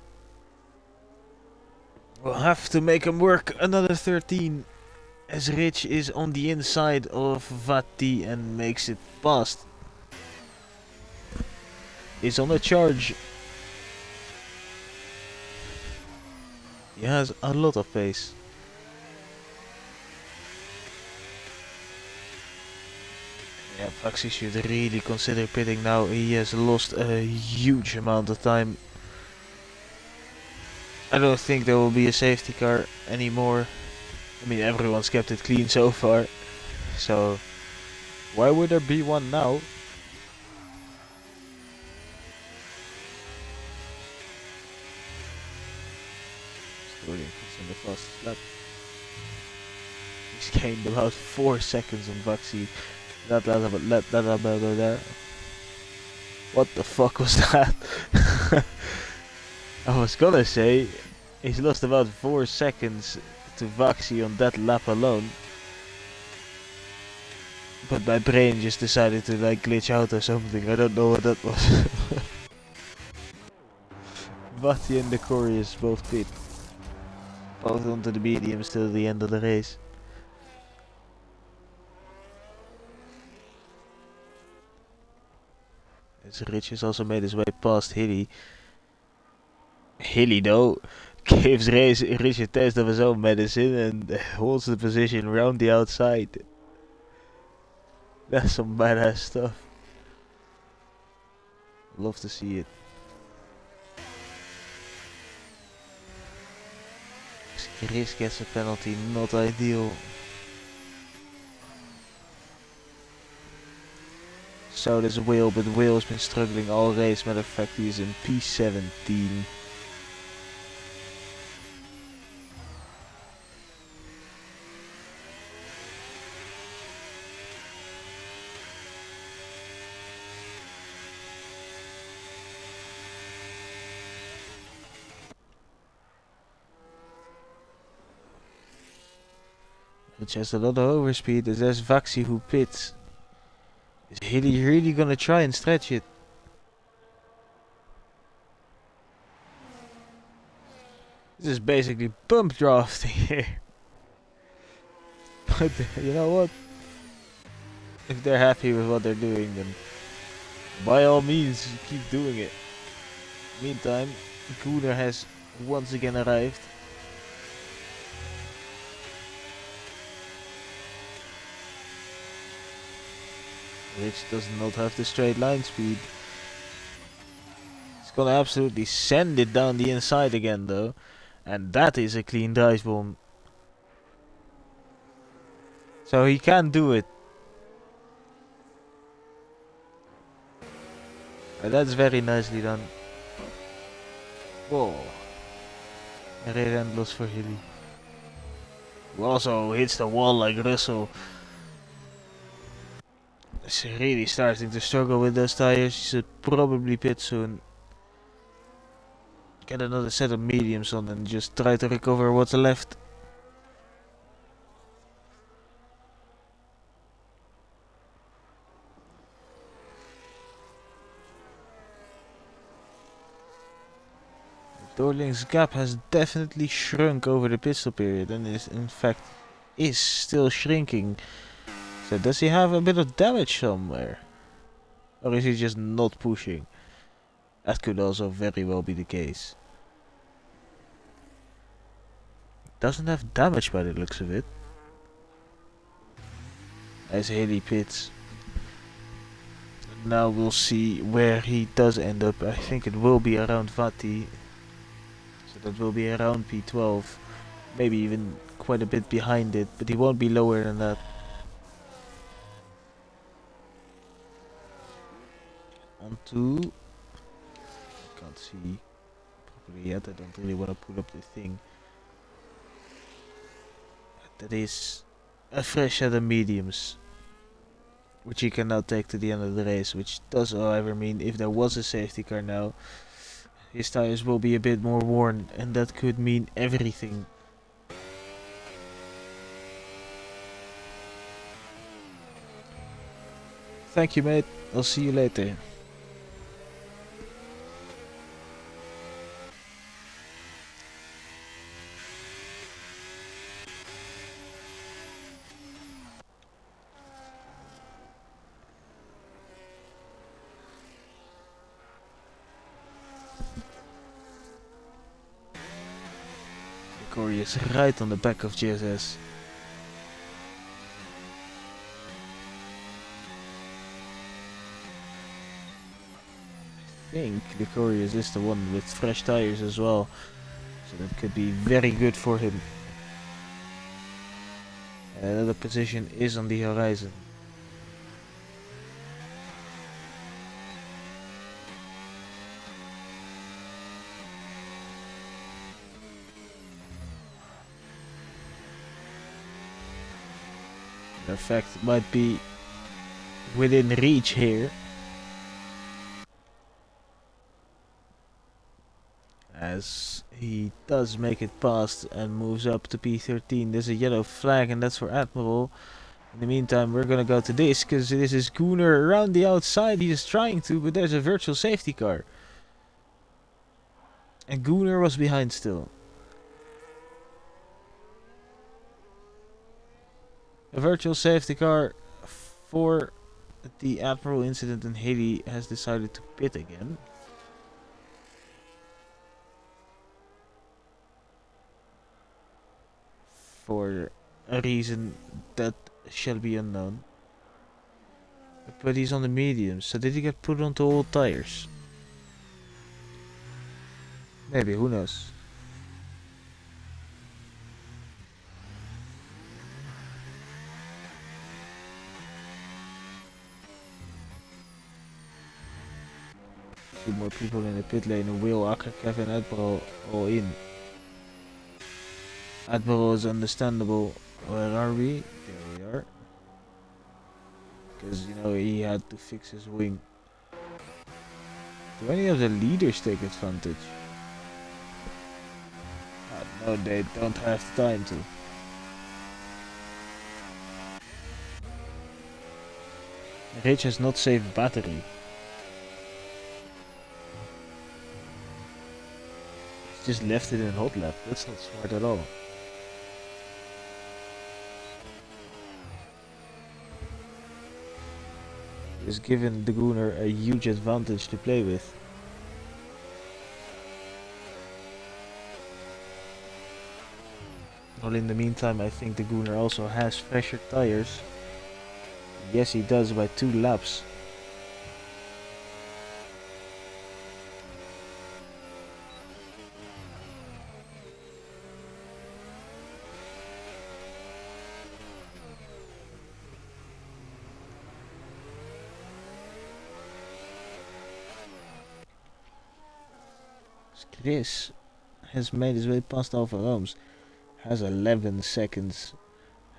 We'll have to make him work another 13, as Rich is on the inside of Vati and makes it past. He's on a charge. He has a lot of pace. Yeah, Vaxi should really consider pitting now. He has lost a huge amount of time. I don't think there will be a safety car anymore. I mean, everyone's kept it clean so far. So, why would there be one now? Sterling is on the fastest lap. He's gained about 4 seconds on Vaxi. Let that there. What the fuck was that? I was gonna say he's lost about 4 seconds to Vaxi on that lap alone. But my brain just decided to like glitch out or something. I don't know what that was. Vati and the Corius both pit. Both onto the mediums till the end of the race. As Rich has also made his way past Hilly. Hilly though gives Rich a taste of his own medicine and holds the position round the outside. That's some badass stuff. Love to see it. Chris gets a penalty, not ideal. So does Will, but Will has been struggling all race. Matter of fact, he is in P17. Which has a lot of overspeed, as there's Vaxi who pits. Is Hilly really gonna try and stretch it? This is basically bump drafting here. But you know what? If they're happy with what they're doing, then by all means keep doing it. Meantime, Cooner has once again arrived. Rich does not have the straight line speed. He's gonna absolutely send it down the inside again though. And that is a clean dive bomb. So he can do it. And that's very nicely done. Whoa. Relentless for Hilly. Who also hits the wall like Russell. He's really starting to struggle with those tires. He should probably pit soon. Get another set of mediums on and just try to recover what's left. Dorling's gap has definitely shrunk over the pit stop period and is in fact still shrinking. So does he have a bit of damage somewhere? Or is he just not pushing? That could also very well be the case. Doesn't have damage by the looks of it. As Haley pits. Now we'll see where he does end up. I think it will be around Vati. So that will be around P12. Maybe even quite a bit behind it, but he won't be lower than that. On to... I can't see properly yet. I don't really want to pull up the thing. That is a fresh set of mediums, which he can now take to the end of the race, which does however mean if there was a safety car now, his tires will be a bit more worn, and that could mean everything. Thank you, mate. I'll see you later. Corey is right on the back of GSS. I think the Coriolis is the one with fresh tires as well, so that could be very good for him. Another position is on the horizon. In fact, it might be within reach here. As he does make it past and moves up to P13. There's a yellow flag and that's for Admiral. In the meantime, we're gonna go to this because this is Gunnar around the outside. He is trying to, but there's a virtual safety car. And Gunnar was behind still. A virtual safety car for the Admiral incident, and Haley has decided to pit again. For a reason that shall be unknown. But he's on the mediums, so did he get put onto old tires? Maybe, who knows? A few more people in the pit lane. Will, Akker, Kevin, Admiral all in. Admiral is understandable. Where are we? There we are. Because, you know, he had to fix his wing. Do any of the leaders take advantage? No, they don't have time to. Rich has not saved battery. He's just left it in hot lap. That's not smart at all. He's given the Gunnar a huge advantage to play with. Well, in the meantime, I think the Gunnar also has fresher tires. Yes, he does by 2 laps. Chris has made his way past Alfa Rome's. Has 11 seconds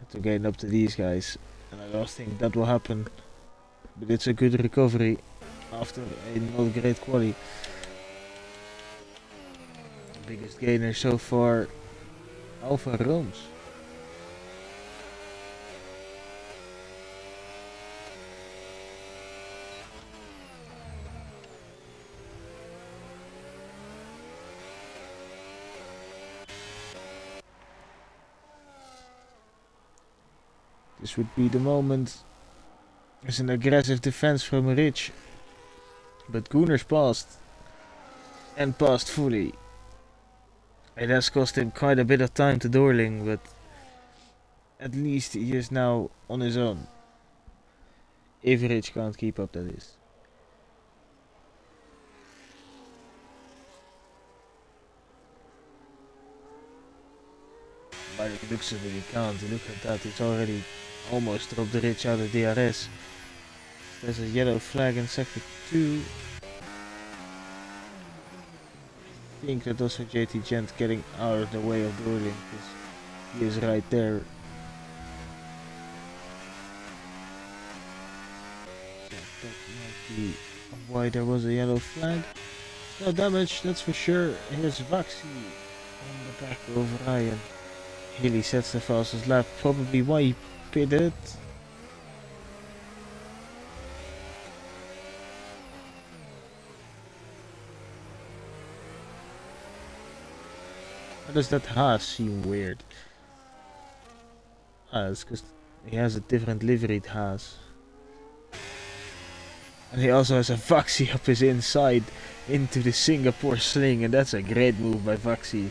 to gain up to these guys. And I don't think that will happen. But it's a good recovery after a not great quali. Biggest gainer so far, Alfa Rome's. This would be the moment. There's an aggressive defense from Rich. But Gunner's passed. And passed fully. It has cost him quite a bit of time to Dorling, but at least he is now on his own. If Rich can't keep up, that is. But it looks as if he can't. Look at that, he's already almost dropped the Rich out of DRS. There's a yellow flag in sector 2. I think that also JT Gent getting out of the way of Dorling, because he is right there. So that might be why there was a yellow flag. No damage, that's for sure. Here's Vaxi on the back of Ryan. Really sets the fastest lap, probably why he pitted. Why does that Haas seem weird? Ah, it's because he has a different liveried Haas. And he also has a Vaxi up his inside into the Singapore sling, and that's a great move by Vaxi.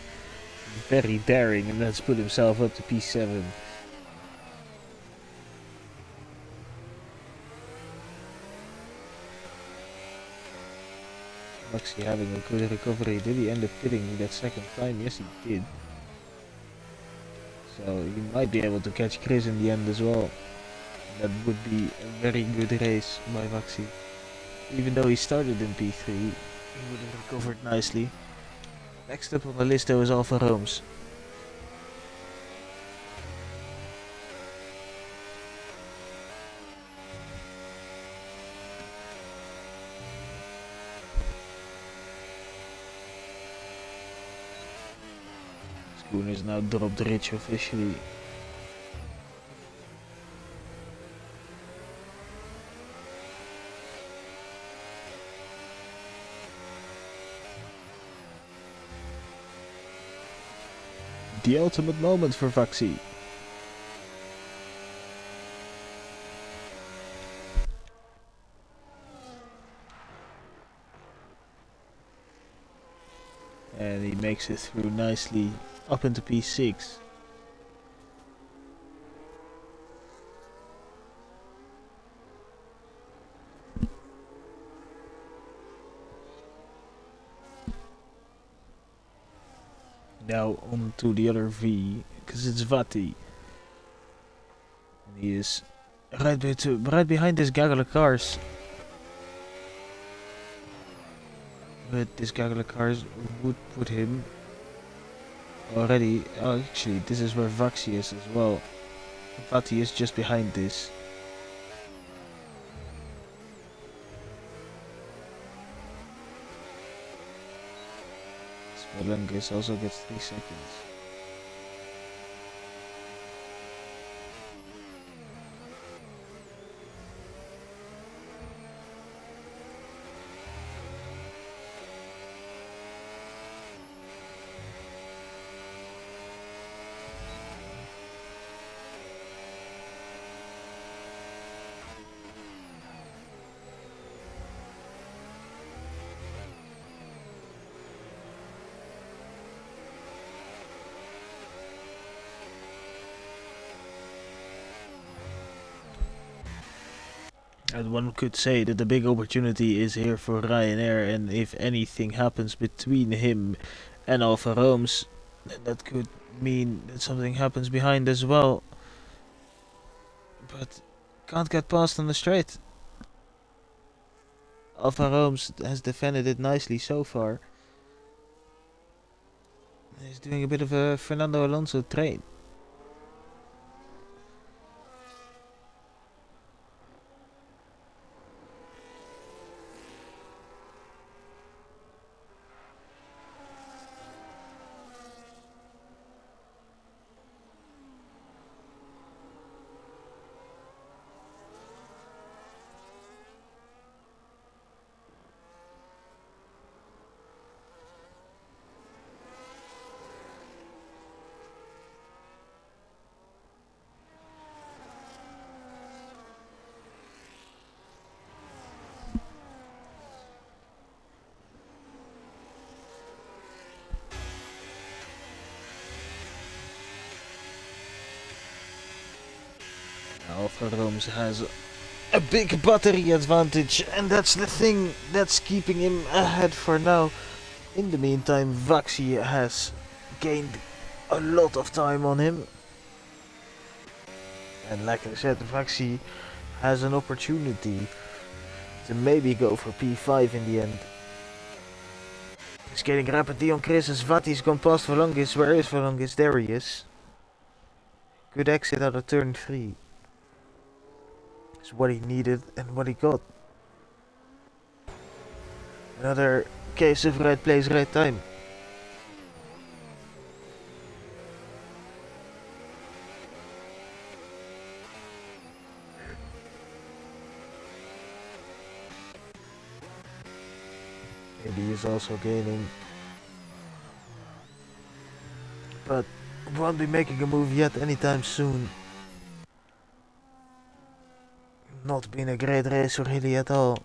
Very daring, and that's put himself up to P7. Vaxi having a good recovery. Did he end up pitting that second time? Yes, he did. So he might be able to catch Chris in the end as well. That would be a very good race by Vaxi. Even though he started in P3, he would have recovered nicely. Next up on the list though is Alfa Rome's. Schoon is now dropped Rich officially. The ultimate moment for Vaxi. And he makes it through nicely up into P6. Now on to the other V, because it's Vati. And he is right behind this gaggle of cars. But this gaggle of cars would put him already. Oh, actually, this is where Vaxi is as well. Vati is just behind this. Svelengis also gets 3 seconds. And one could say that the big opportunity is here for Ryanair, and if anything happens between him and Alfa Rome's, then that could mean that something happens behind as well. But can't get past on the straight. Alfa Rome's has defended it nicely so far. He's doing a bit of a Fernando Alonso trade. Alfa Romeo has a big battery advantage, and that's the thing that's keeping him ahead for now. In the meantime, Vaxi has gained a lot of time on him. And like I said, Vaxi has an opportunity to maybe go for P5 in the end. He's getting rapidly on Chris as Vati's gone past Volongis. Where is Volongis? There he is. Good exit out of turn 3. It's what he needed and what he got. Another case of right place, right time. Maybe he's also gaining, but won't be making a move yet anytime soon. Not been a great race for Hilly at all.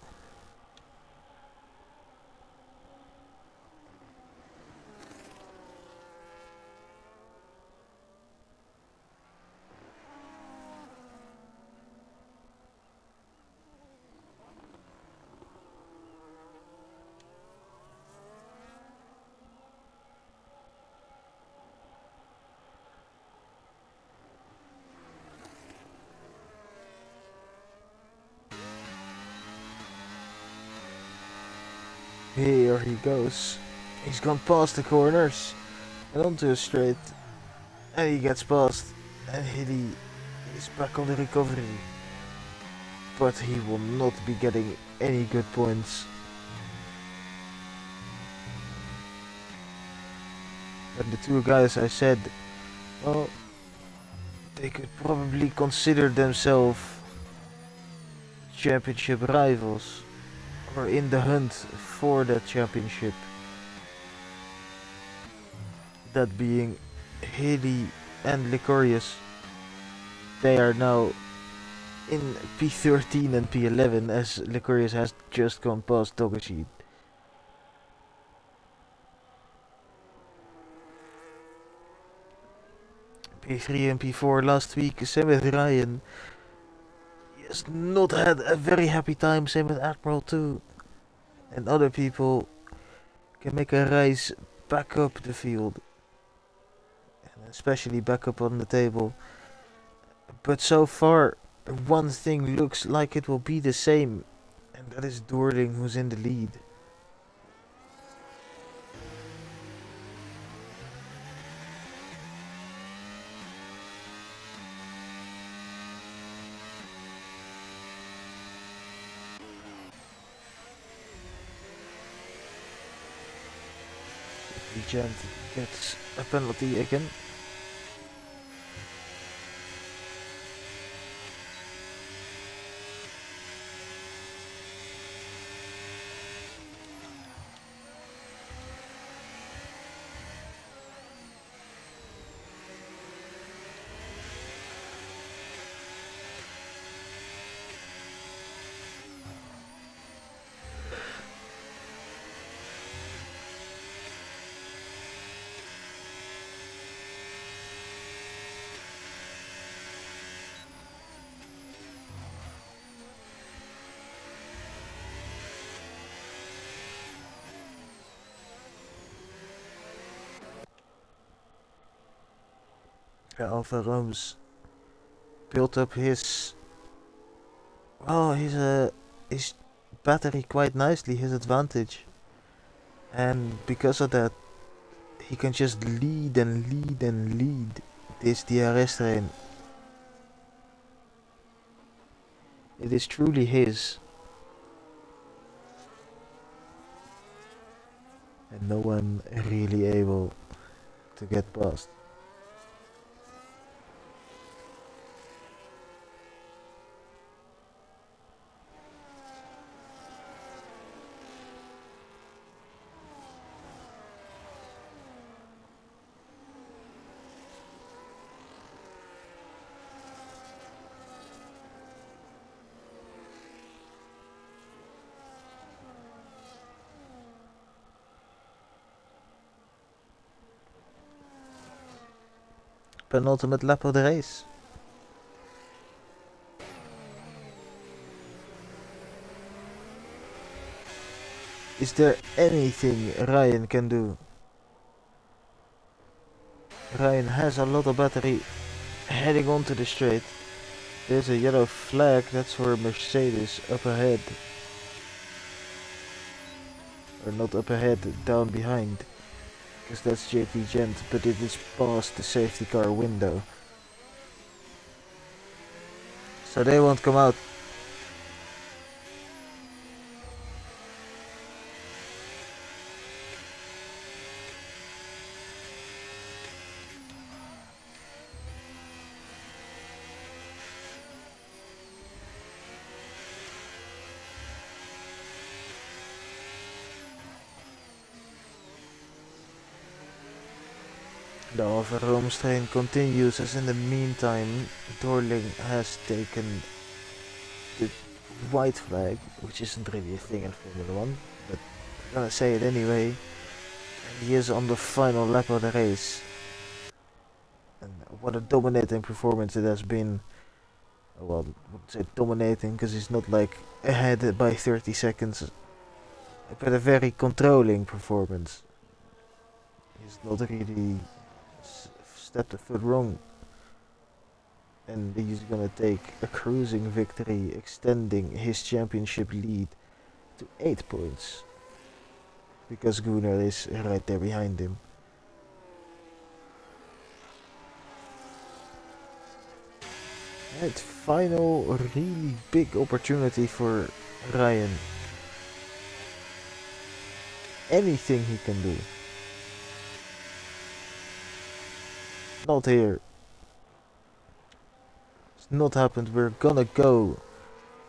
Here he goes. He's gone past the corners and onto a straight. And he gets past. And Hilly is back on the recovery. But he will not be getting any good points. And the two guys I said, well, they could probably consider themselves championship rivals. Or in the hunt for that championship. That being Hilly and Licorius. They are now in P13 and P11 as Licorius has just gone past Togashi. P3 and P4 last week, same with Ryan. He has not had a very happy time, same with Admiral too. And other people can make a rise back up the field. And especially back up on the table. But so far, one thing looks like it will be the same. And that is Dorling who's in the lead. Gent gets a penalty again. Alfa Rome's built up his his battery quite nicely, his advantage, and because of that he can just lead and lead and lead this DRS train. It is truly his. And no one really able to get past. Penultimate lap of the race. Is there anything Ryan can do? Ryan has a lot of battery heading onto the straight. There's a yellow flag, that's for Mercedes up ahead. Or not up ahead, down behind. Because that's JP Gent, but it is past the safety car window. So they won't come out. The Alfa train continues, as in the meantime Dorling has taken the white flag, which isn't really a thing in Formula 1, but I'm gonna say it anyway. And he is on the final lap of the race. And what a dominating performance it has been. Well, I wouldn't say dominating, because he's not like ahead by 30 seconds, but a very controlling performance. He's not really stepped a foot wrong, and he's gonna take a cruising victory, extending his championship lead to 8 points, because Gunnar is right there behind him. And final really big opportunity for Ryan. Anything he can do. Not here. It's not happened. We're gonna go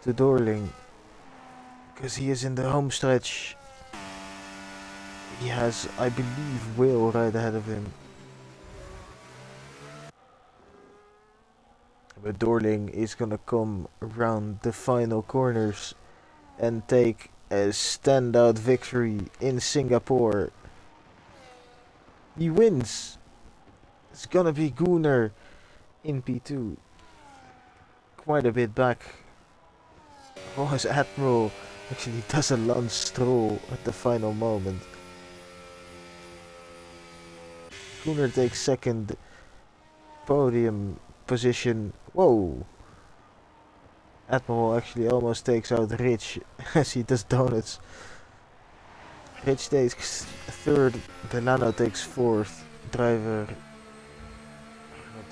to Dorling, because he is in the home stretch. He has, I believe, Will right ahead of him. But Dorling is gonna come around the final corners and take a standout victory in Singapore. He wins. It's gonna be Gunnar in P2. Quite a bit back. Oh, his Admiral actually does a Lance Stroll at the final moment. Gunnar takes second podium position. Whoa! Admiral actually almost takes out Rich as he does donuts. Rich takes third, Delano takes fourth, driver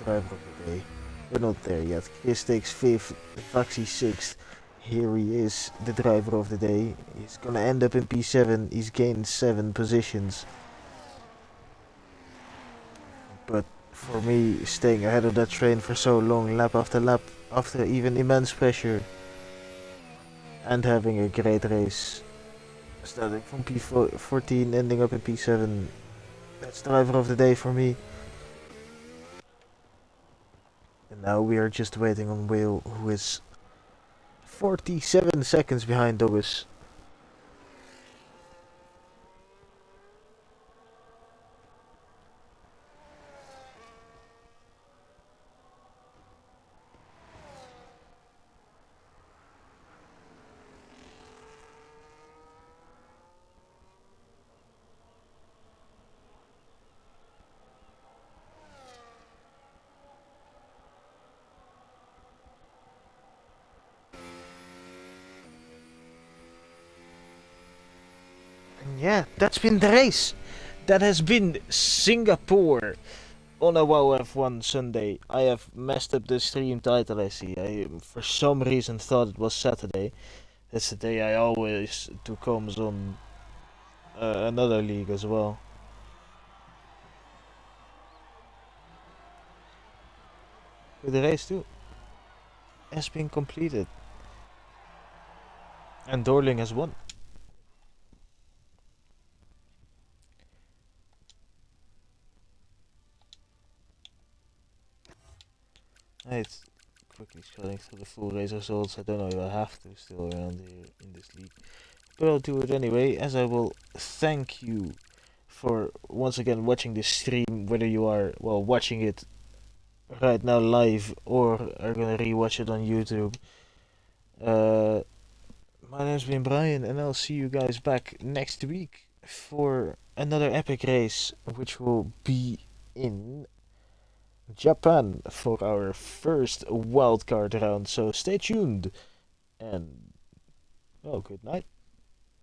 of the day. We're not there yet. Chris takes fifth, Vaxi sixth. Here he is, the driver of the day. He's gonna end up in P7, he's gained 7 positions. But for me, staying ahead of that train for so long, lap after lap, after even immense pressure, and having a great race, starting from P14, ending up in P7, that's driver of the day for me. And now we are just waiting on Will, who is 47 seconds behind Dobbs. Yeah, that's been the race. that has been Singapore on a WAOF1 Sunday. I have messed up the stream title, I see. I, for some reason, thought it was Saturday. That's the day I always do comms on another league as well. But the race too has been completed. And Dorling has won. It's quickly scrolling through the full race results. I don't know if I have to still around here in this league. But I'll do it anyway, as I will thank you for once again watching this stream, whether you are, well, watching it right now live or are gonna rewatch it on YouTube. My name's been Brian, and I'll see you guys back next week for another epic race, which will be in Japan for our first wildcard round. So stay tuned, and well, good night.